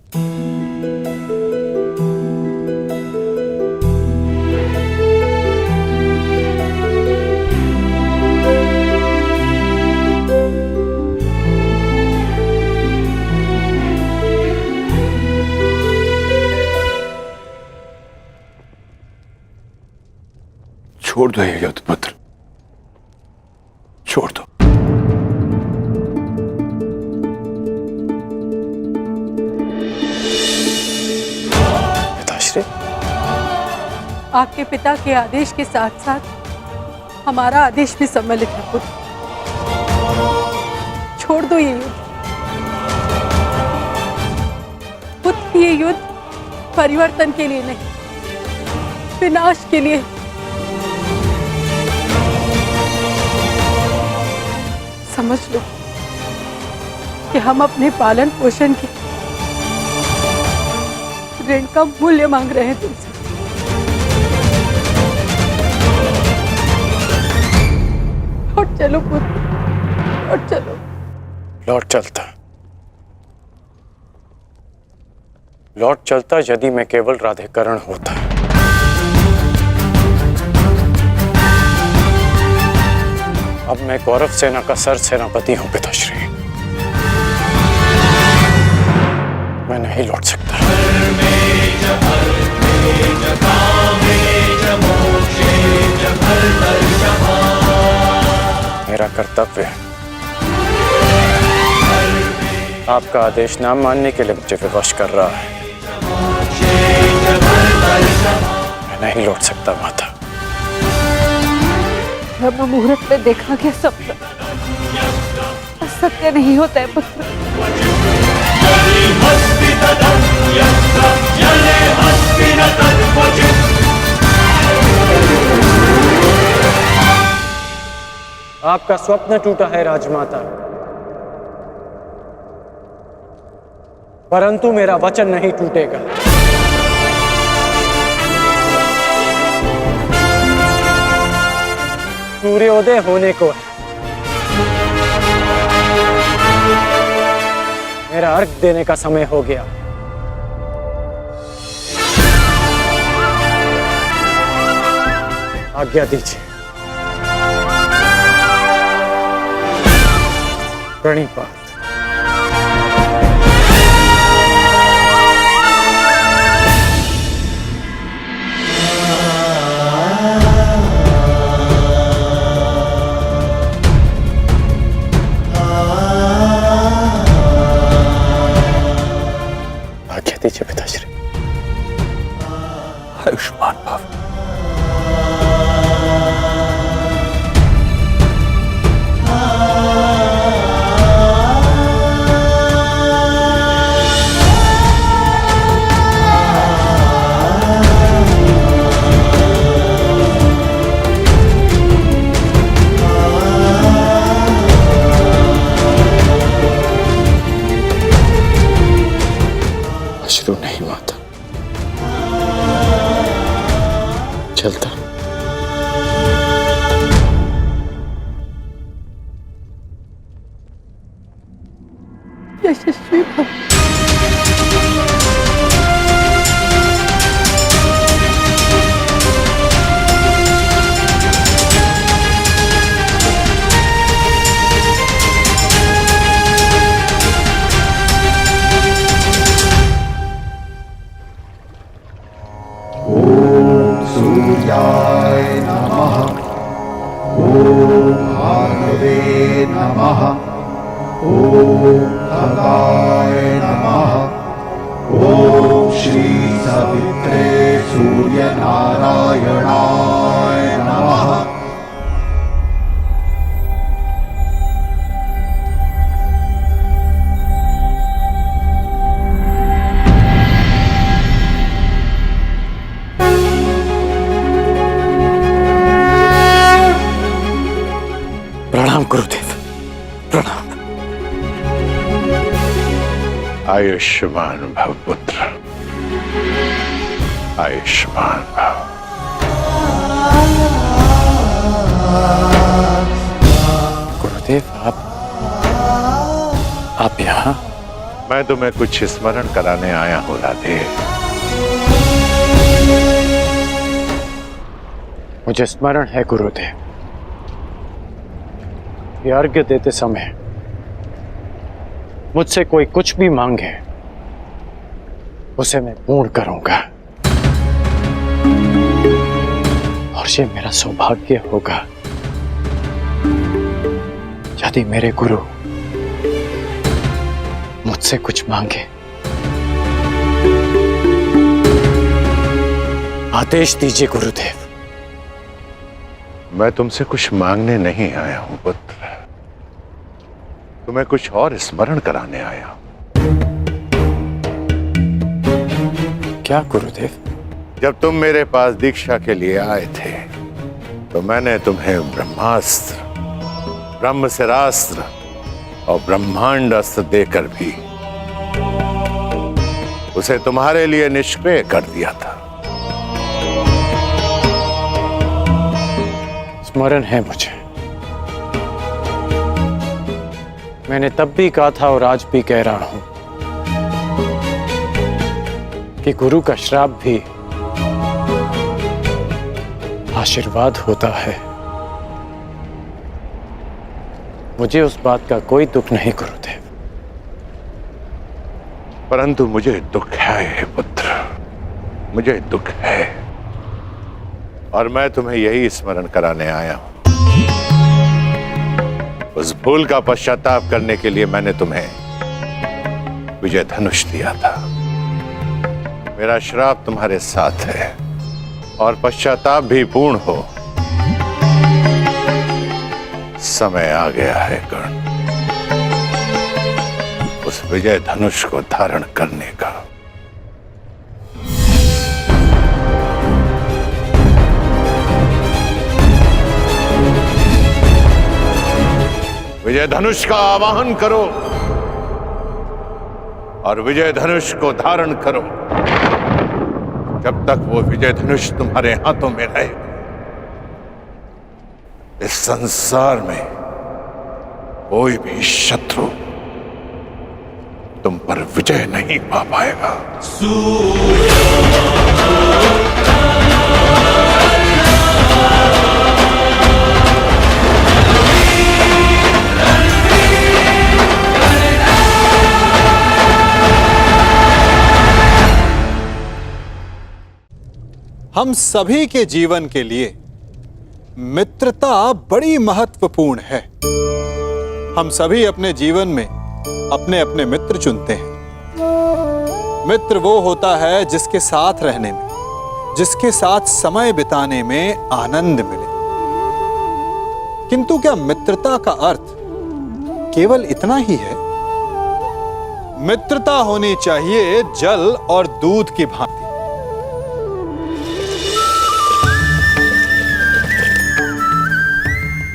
[SPEAKER 10] छोड़ दो ये युद्ध पुत्र, छोड़ दो।
[SPEAKER 5] पिताश्री,
[SPEAKER 12] आपके पिता के आदेश के साथ साथ हमारा आदेश भी सम्मिलित है पुत्र। छोड़ दो ये युद्ध पुत्र। ये युद्ध परिवर्तन के लिए नहीं, विनाश के लिए। समझ लो कि हम अपने पालन पोषण के ऋण का मूल्य मांग रहे हैं तुमसे। लौट चलो पुत्र, लौट चलो।
[SPEAKER 5] लौट चलता यदि मैं केवल राधेकरण होता। अब मैं कौरव सेना का सर सेनापति हूं पिताश्री, मैं नहीं लौट सकता। मेरा कर्तव्य आपका आदेश न मानने के लिए मुझे विवश कर रहा है। मैं नहीं लौट सकता माता।
[SPEAKER 6] ब्रह्म मुहूर्त में देखा गया सपना असत्य नहीं होता है पुत्र।
[SPEAKER 5] आपका स्वप्न टूटा है राजमाता, परंतु मेरा वचन नहीं टूटेगा। सूर्योदय होने को है, मेरा अर्घ देने का समय हो गया। आज्ञा दीजिए। प्रणिपात। आज्ञा दीजिए पिताश्री।
[SPEAKER 10] आयुष्मान भव।
[SPEAKER 3] आंसू नहीं माता, चलता।
[SPEAKER 12] यशस्वी भव।
[SPEAKER 9] सूर्याय नमः। ॐ भार्गवे नमः। ॐ खगाय नमः। ॐ श्री सवित्रे सूर्यनारायणाय नमः।
[SPEAKER 3] प्रणाम गुरुदेव, प्रणाम।
[SPEAKER 4] आयुष्मान भव पुत्र, आयुष्मान भव।
[SPEAKER 3] गुरुदेव, आप यहाँ?
[SPEAKER 4] मैं तुम्हें कुछ स्मरण कराने आया हूँ राधे।
[SPEAKER 7] मुझे स्मरण है गुरुदेव, ये अर्घ्य देते समय मुझसे कोई कुछ भी मांगे उसे मैं पूर्ण करूंगा, और ये मेरा सौभाग्य होगा यदि मेरे गुरु मुझसे कुछ मांगे। आदेश दीजिए गुरुदेव।
[SPEAKER 4] मैं तुमसे कुछ मांगने नहीं आया हूं पुत्र, तुम्हें कुछ और स्मरण कराने आया हूं।
[SPEAKER 7] क्या गुरुदेव?
[SPEAKER 4] जब तुम मेरे पास दीक्षा के लिए आए थे तो मैंने तुम्हें ब्रह्मास्त्र, ब्रह्मशिरास्त्र और ब्रह्मांड अस्त्र देकर भी उसे तुम्हारे लिए निष्क्रिय कर दिया था।
[SPEAKER 7] स्मरण है मुझे, मैंने तब भी कहा था और आज भी कह रहा हूं कि गुरु का श्राप भी आशीर्वाद होता है। मुझे उस बात का कोई दुख नहीं गुरुदेव।
[SPEAKER 4] परंतु मुझे दुख है पुत्र, मुझे दुख है, और मैं तुम्हें यही स्मरण कराने आया हूं। उस भूल का पश्चाताप करने के लिए मैंने तुम्हें विजय धनुष दिया था। मेरा श्राप तुम्हारे साथ है और पश्चाताप भी पूर्ण हो। समय आ गया है कर्ण, उस विजय धनुष को धारण करने का। विजय धनुष का आवाहन करो और विजय धनुष को धारण करो। जब तक वो विजय धनुष तुम्हारे हाथों में रहे, इस संसार में कोई भी शत्रु तुम पर विजय नहीं पा पाएगा।
[SPEAKER 2] हम सभी के जीवन के लिए मित्रता बड़ी महत्वपूर्ण है। हम सभी अपने जीवन में अपने अपने मित्र चुनते हैं। मित्र वो होता है जिसके साथ रहने में, जिसके साथ समय बिताने में आनंद मिले। किंतु क्या मित्रता का अर्थ केवल इतना ही है? मित्रता होनी चाहिए जल और दूध की भांति।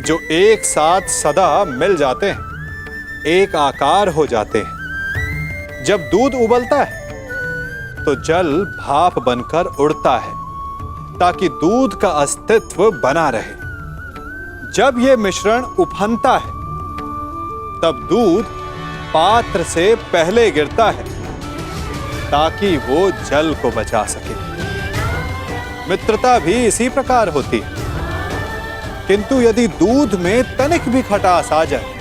[SPEAKER 2] जो एक साथ सदा मिल जाते हैं, एक आकार हो जाते हैं। जब दूध उबलता है तो जल भाप बनकर उड़ता है ताकि दूध का अस्तित्व बना रहे। जब यह मिश्रण उफनता है तब दूध पात्र से पहले गिरता है ताकि वो जल को बचा सके। मित्रता भी इसी प्रकार होती है, किंतु यदि दूध में तनिक भी खटास आ जाए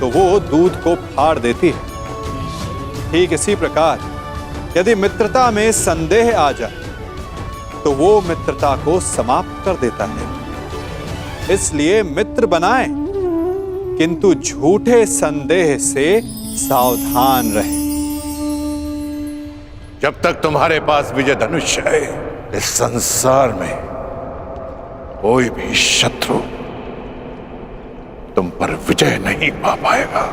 [SPEAKER 2] तो वो दूध को फाड़ देती है। ठीक इसी प्रकार यदि मित्रता में संदेह आ जाए तो वो मित्रता को समाप्त कर देता है। इसलिए मित्र बनाएं, किंतु झूठे संदेह से सावधान रहें।
[SPEAKER 4] जब तक तुम्हारे पास विजय धनुष है, इस संसार में कोई भी शत्रु तुम पर विजय नहीं पा पाएगा।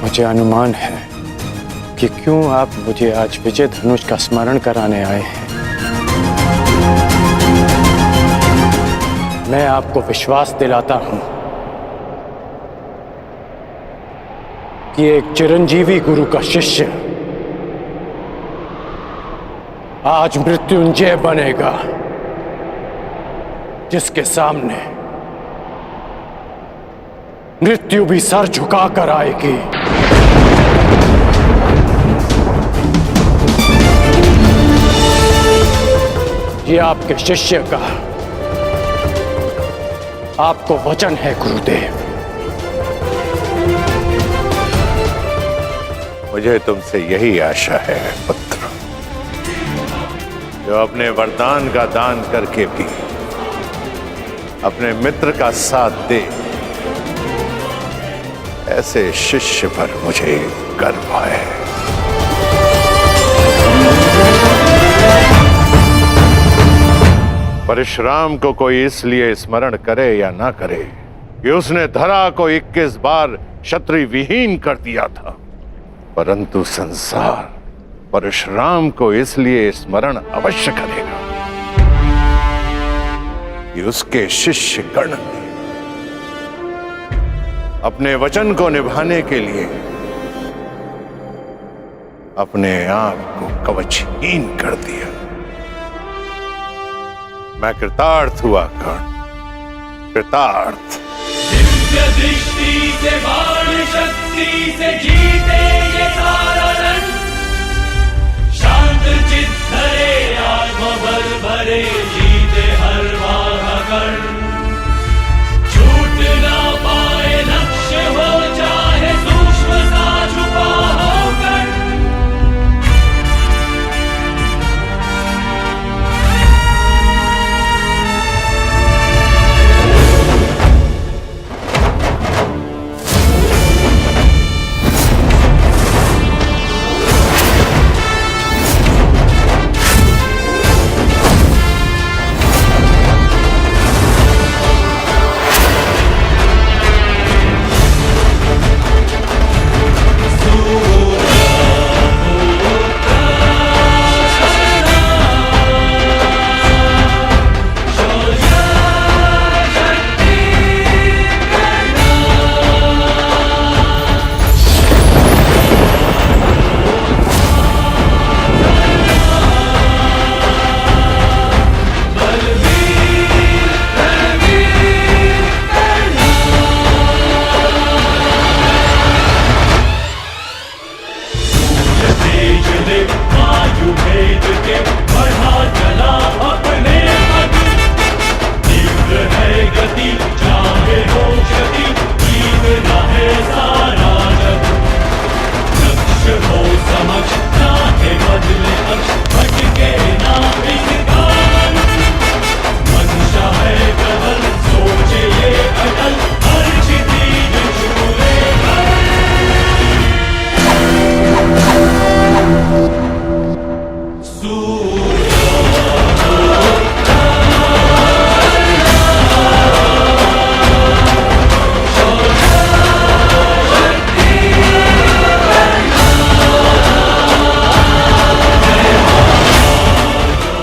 [SPEAKER 5] मुझे अनुमान है कि क्यों आप मुझे आज विजय धनुष का स्मरण कराने आए हैं। मैं आपको विश्वास दिलाता हूं कि एक चिरंजीवी गुरु का शिष्य आज मृत्युंजय बनेगा, जिसके सामने मृत्यु भी सर झुकाकर आएगी। ये आपके शिष्य का आपको वचन है गुरुदेव।
[SPEAKER 4] मुझे तुमसे यही आशा है पुत्र, जो अपने वरदान का दान करके भी अपने मित्र का साथ दे। ऐसे शिष्य पर मुझे गर्व है। परशुराम को कोई इसलिए स्मरण करे या ना करे कि उसने धरा को 21 बार क्षत्रिय विहीन कर दिया था, परंतु संसार परशुराम को इसलिए स्मरण अवश्य करेगा कि उसके शिष्य गण ने अपने वचन को निभाने के लिए अपने आप को कवचहीन कर दिया। मैं कृतार्थ हुआ कर्ण, कृतार्थ।
[SPEAKER 8] दिव्य दृष्टि से बाण शक्ति से जीते ये सारा रण, शांत चित्त धरे आत्मबल भरे जीते हर बाधा कण। छूट ना पाए लक्ष्य हो चाहे सूक्ष्म सा छुपा हो कण।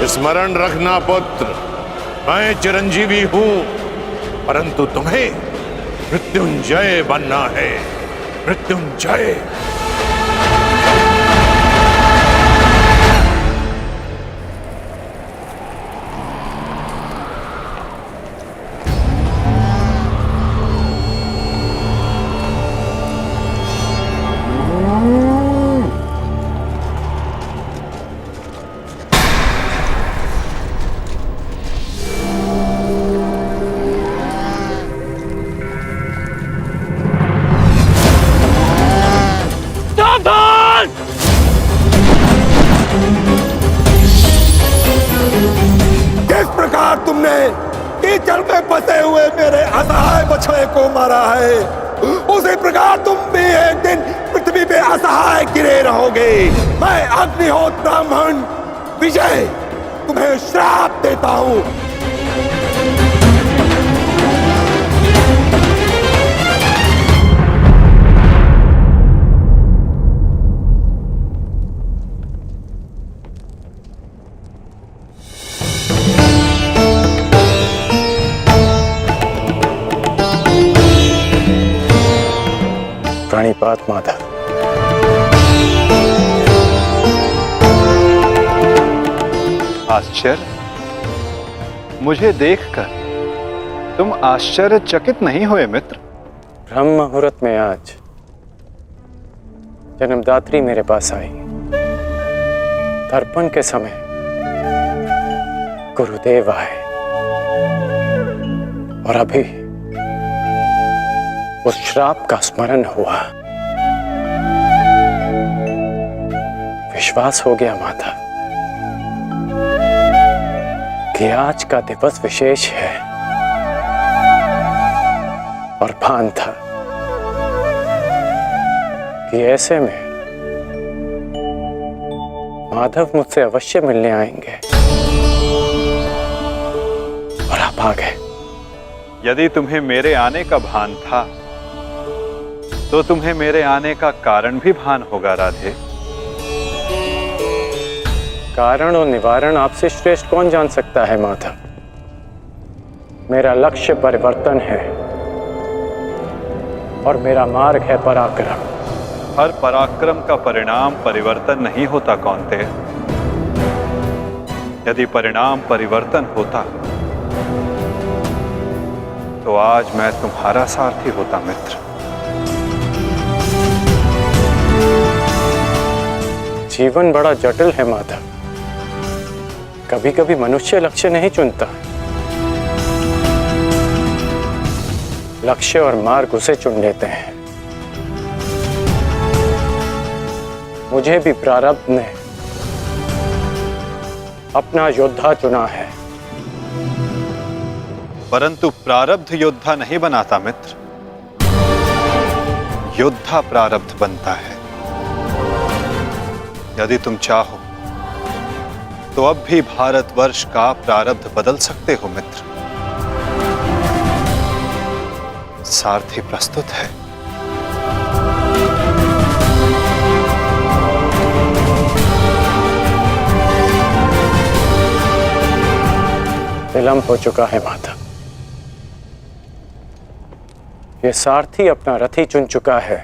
[SPEAKER 4] स्मरण रखना पुत्र, मैं चिरंजीवी हूं, परंतु तुम्हें मृत्युंजय बनना है। मृत्युंजय। अक्षय को मारा है, उसी प्रकार तुम भी एक दिन पृथ्वी पे असहाय गिरे रहोगे। मैं अग्निहोत्र ब्राह्मण विजय तुम्हें श्राप देता हूं।
[SPEAKER 5] प्रणिपात माधव।
[SPEAKER 2] आश्चर्य, मुझे देखकर तुम आश्चर्यचकित नहीं हुए मित्र?
[SPEAKER 5] ब्रह्म मुहूर्त में आज जन्मदात्री मेरे पास आई। तर्पण के समय गुरुदेव आए और अभी उस श्राप का स्मरण हुआ। विश्वास हो गया माता कि आज का दिवस विशेष है, और भान था कि ऐसे में माधव मुझसे अवश्य मिलने आएंगे, और आप आ गए।
[SPEAKER 2] यदि तुम्हें मेरे आने का भान था तो तुम्हें मेरे आने का कारण भी भान होगा राधे।
[SPEAKER 5] कारण और निवारण आपसे श्रेष्ठ कौन जान सकता है माधव। मेरा लक्ष्य परिवर्तन है और मेरा मार्ग है पराक्रम।
[SPEAKER 2] हर पराक्रम का परिणाम परिवर्तन नहीं होता कौन्तेय। यदि परिणाम परिवर्तन होता तो आज मैं तुम्हारा सारथी होता मित्र।
[SPEAKER 5] जीवन बड़ा जटिल है माधव। कभी कभी मनुष्य लक्ष्य नहीं चुनता, लक्ष्य और मार्ग उसे चुन लेते हैं। मुझे भी प्रारब्ध ने अपना योद्धा चुना है।
[SPEAKER 2] परंतु प्रारब्ध योद्धा नहीं बनाता मित्र, योद्धा प्रारब्ध बनता है। यदि तुम चाहो तो अब भी भारतवर्ष का प्रारब्ध बदल सकते हो मित्र। सारथी प्रस्तुत है।
[SPEAKER 5] विलंब हो चुका है माधव। ये सारथी अपना रथी चुन चुका है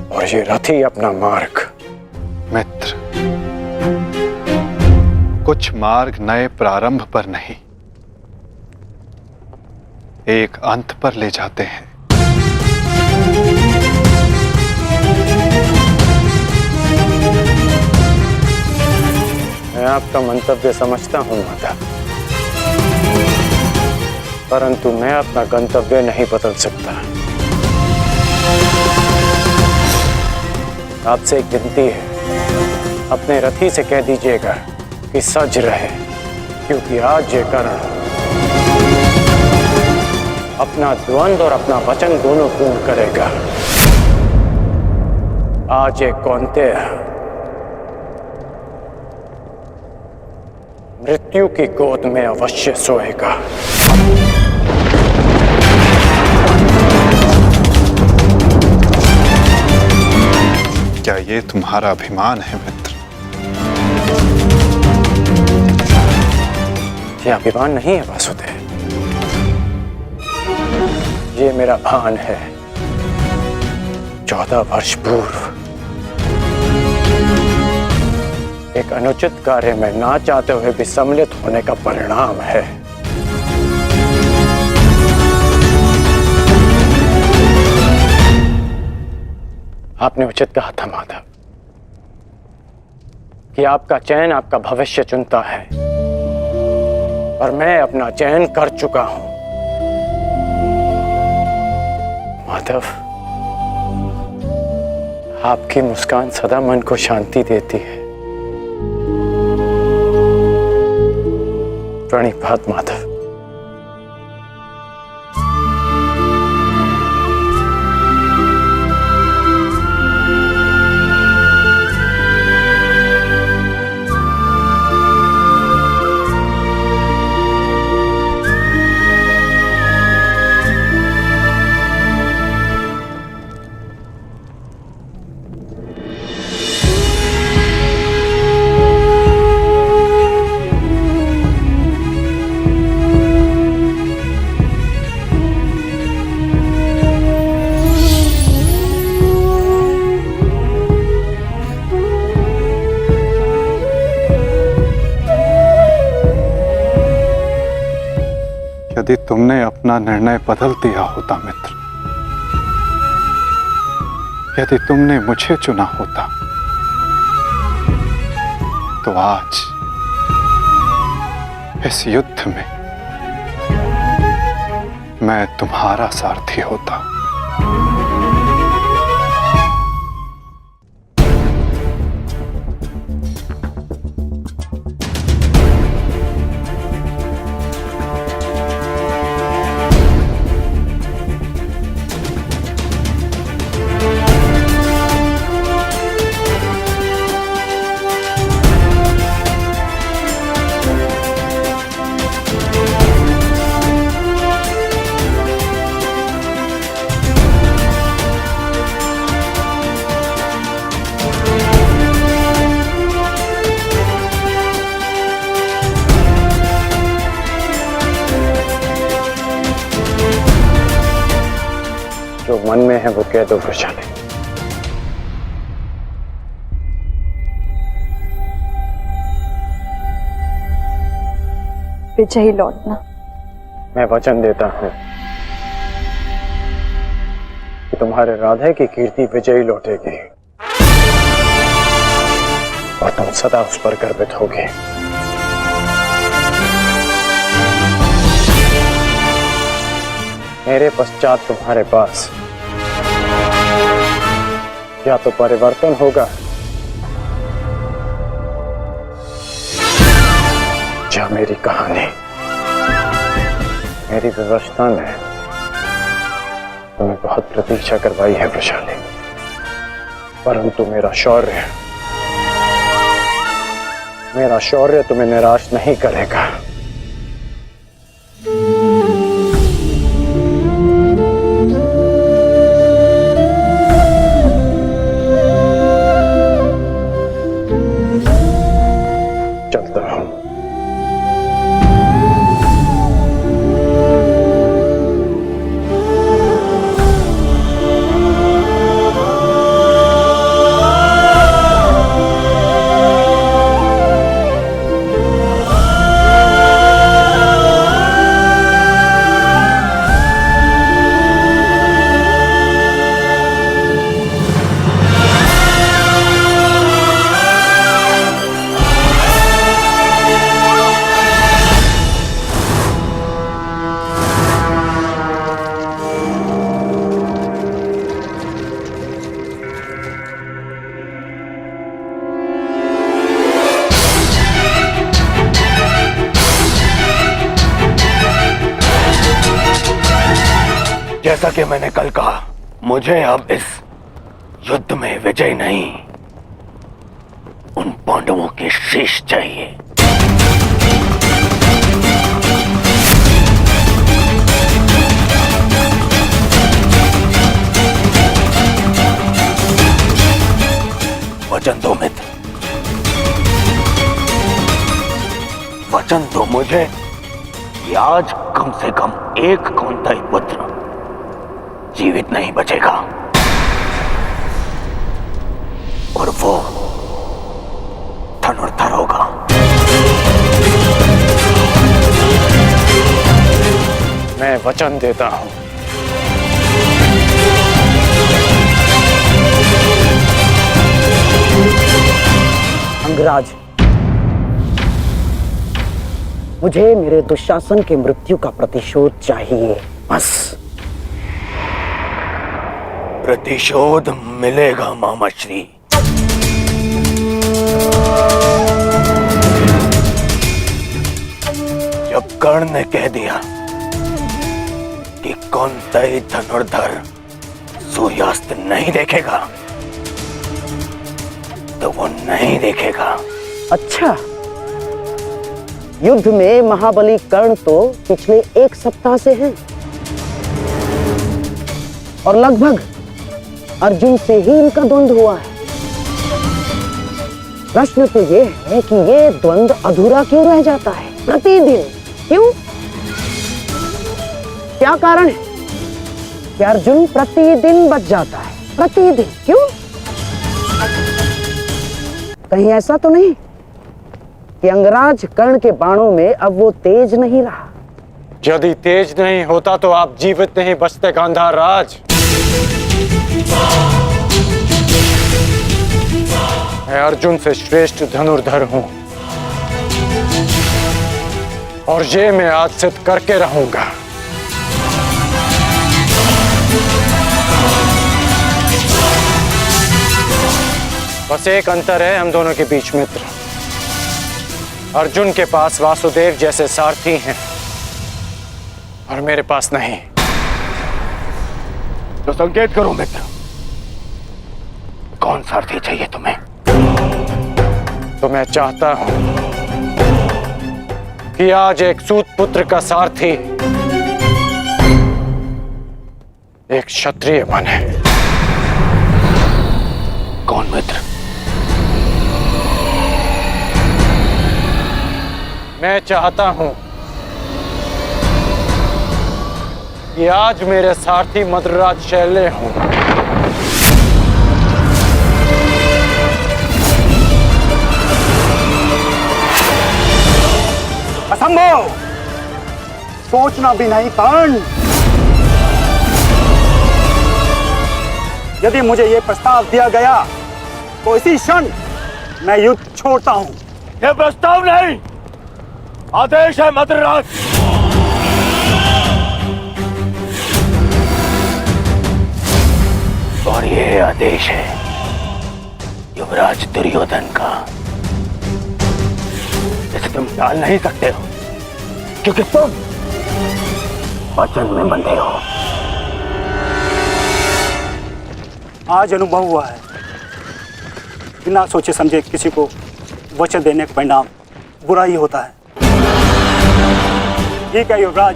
[SPEAKER 5] और ये रथी अपना मार्ग।
[SPEAKER 2] मित्र, कुछ मार्ग नए प्रारंभ पर नहीं, एक अंत पर ले जाते हैं।
[SPEAKER 5] मैं आपका मंतव्य समझता हूं माता, परंतु मैं अपना गंतव्य नहीं बदल सकता। आपसे एक विनती है, अपने रथी से कह दीजिएगा कि सज रहे, क्योंकि आज ये कर्ण अपना द्वंद्व और अपना वचन दोनों पूर्ण करेगा। आज एक कौन्तेय मृत्यु की गोद में अवश्य सोएगा।
[SPEAKER 2] क्या ये तुम्हारा अभिमान है मित्र?
[SPEAKER 5] ये अभिमान नहीं है वासुदेव, ये मेरा भान है। 14 वर्ष पूर्व एक अनुचित कार्य में ना चाहते हुए भी सम्मिलित होने का परिणाम है। आपने उचित कहा था माधव कि आपका चयन आपका भविष्य चुनता है, और मैं अपना चयन कर चुका हूं। माधव, आपकी मुस्कान सदा मन को शांति देती है। प्रणिपात माधव।
[SPEAKER 2] यदि तुमने अपना निर्णय बदल दिया होता मित्र, यदि तुमने मुझे चुना होता, तो आज इस युद्ध में मैं तुम्हारा सारथी होता।
[SPEAKER 5] जो मन में है वो कह दो वृषाली।
[SPEAKER 11] विजयी लौटना।
[SPEAKER 5] मैं वचन देता हूं कि तुम्हारे राधे की कीर्ति विजयी लौटेगी और तुम सदा उस पर गर्वित होगे। मेरे पश्चात तुम्हारे पास या तो परिवर्तन होगा या मेरी कहानी। मेरी व्यवस्था ने तुम्हें बहुत प्रतीक्षा करवाई है वृषाली, परंतु मेरा शौर्य तुम्हें निराश नहीं करेगा। चलता हूं।
[SPEAKER 3] जैसा कि मैंने कल कहा, मुझे अब इस युद्ध में विजय नहीं, उन पांडवों के शीश चाहिए। वचन दो मित्र, वचन दो मुझे कि आज कम से कम एक कौंतेय पुत्र जीवित नहीं बचेगा और वो धनुर्धर होगा।
[SPEAKER 5] मैं वचन देता हूं।
[SPEAKER 13] अंगराज, मुझे मेरे दुशासन की मृत्यु का प्रतिशोध चाहिए, बस।
[SPEAKER 3] प्रतिशोध मिलेगा मामाश्री। जब कर्ण ने कह दिया कि कौंतेय धनुर्धर सूर्यास्त नहीं देखेगा, तो वो नहीं देखेगा।
[SPEAKER 13] अच्छा, युद्ध में महाबली कर्ण तो पिछले एक सप्ताह से हैं और लगभग अर्जुन से ही इनका द्वंद्व हुआ है। प्रश्न तो ये है कि ये द्वंद्व अधूरा क्यों रह जाता है प्रतिदिन? क्यों? क्या कारण है कि अर्जुन प्रतिदिन बच जाता है? प्रतिदिन क्यों? कहीं ऐसा तो नहीं कि अंगराज कर्ण के बाणों में अब वो तेज नहीं रहा?
[SPEAKER 5] यदि तेज नहीं होता तो आप जीवित नहीं बचते गांधार राज। मैं अर्जुन से श्रेष्ठ धनुर्धर हूं और ये मैं आज सिद्ध करके रहूंगा। बस एक अंतर है हम दोनों के बीच, मित्र। अर्जुन के पास वासुदेव जैसे सारथी हैं और मेरे पास नहीं।
[SPEAKER 3] तो संकेत करो मित्र, कौन सारथी चाहिए तुम्हें?
[SPEAKER 5] तो मैं चाहता हूं कि आज एक सूत पुत्र का सारथी एक क्षत्रिय बने।
[SPEAKER 3] कौन मित्र?
[SPEAKER 5] मैं चाहता हूं कि आज मेरे सारथी मद्रराज शैले हों।
[SPEAKER 7] असंभव, सोचना भी नहीं कर्ण। यदि मुझे यह प्रस्ताव दिया गया तो इसी क्षण मैं युद्ध छोड़ता हूं।
[SPEAKER 3] यह प्रस्ताव नहीं, आदेश है मद्रराज। और यह आदेश है युवराज दुर्योधन का। इसे तुम टाल नहीं सकते हो, क्योंकि तुम वचन में बंधे हो।
[SPEAKER 7] आज अनुभव हुआ है, बिना सोचे समझे किसी को वचन देने का परिणाम बुरा ही होता है। ठीक है युवराज,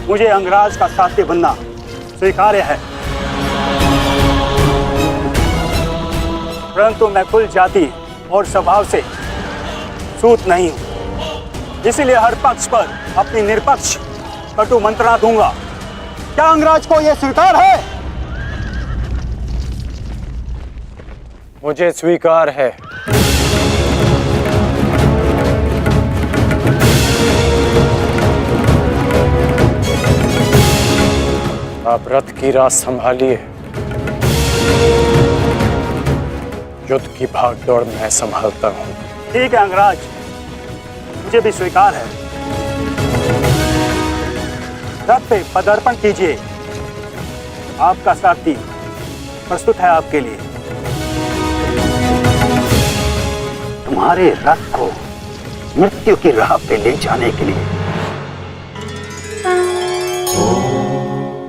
[SPEAKER 7] मुझे अंगराज का साथी बनना स्वीकार्य है, परंतु मैं कुल जाति और स्वभाव से सूत नहीं हूं, इसीलिए हर पक्ष पर अपनी निरपक्ष कटु मंत्रणा दूंगा। क्या अंगराज को यह स्वीकार है?
[SPEAKER 5] मुझे स्वीकार है। आप रथ की राह संभालिए, युद्ध की भागदौड़ मैं संभालता हूं।
[SPEAKER 7] ठीक है अंगराज, मुझे भी स्वीकार है। रथ पे पदार्पण कीजिए, आपका सारथी प्रस्तुत है आपके लिए। तुम्हारे रथ को मृत्यु की राह पे ले जाने के लिए।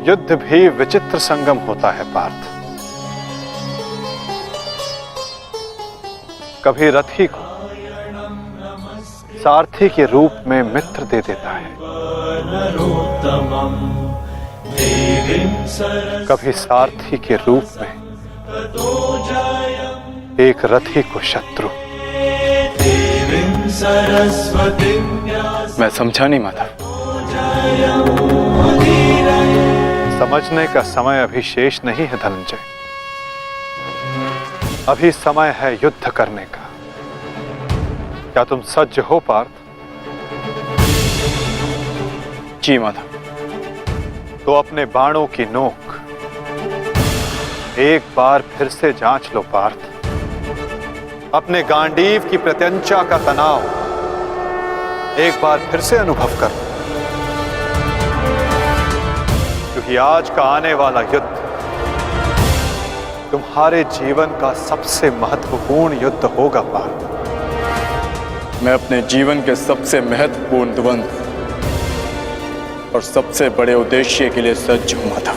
[SPEAKER 2] युद्ध भी विचित्र संगम होता है पार्थ। कभी रथी को सारथी के रूप में मित्र दे देता है, कभी सारथी के रूप में एक रथी को शत्रु।
[SPEAKER 5] मैं समझा नहीं माता।
[SPEAKER 2] समझने का समय अभी शेष नहीं है धनंजय। अभी समय है युद्ध करने का। क्या तुम सज्ज हो पार्थ?
[SPEAKER 5] जी माता।
[SPEAKER 2] तो अपने बाणों की नोक एक बार फिर से जांच लो पार्थ। अपने गांडीव की प्रत्यंचा का तनाव एक बार फिर से अनुभव कर, क्योंकि आज का आने वाला युद्ध तुम्हारे जीवन का सबसे महत्वपूर्ण युद्ध होगा पार्थ।
[SPEAKER 5] मैं अपने जीवन के सबसे महत्वपूर्ण द्वंद्व और सबसे बड़े उद्देश्य के लिए सज्ज हूं माता।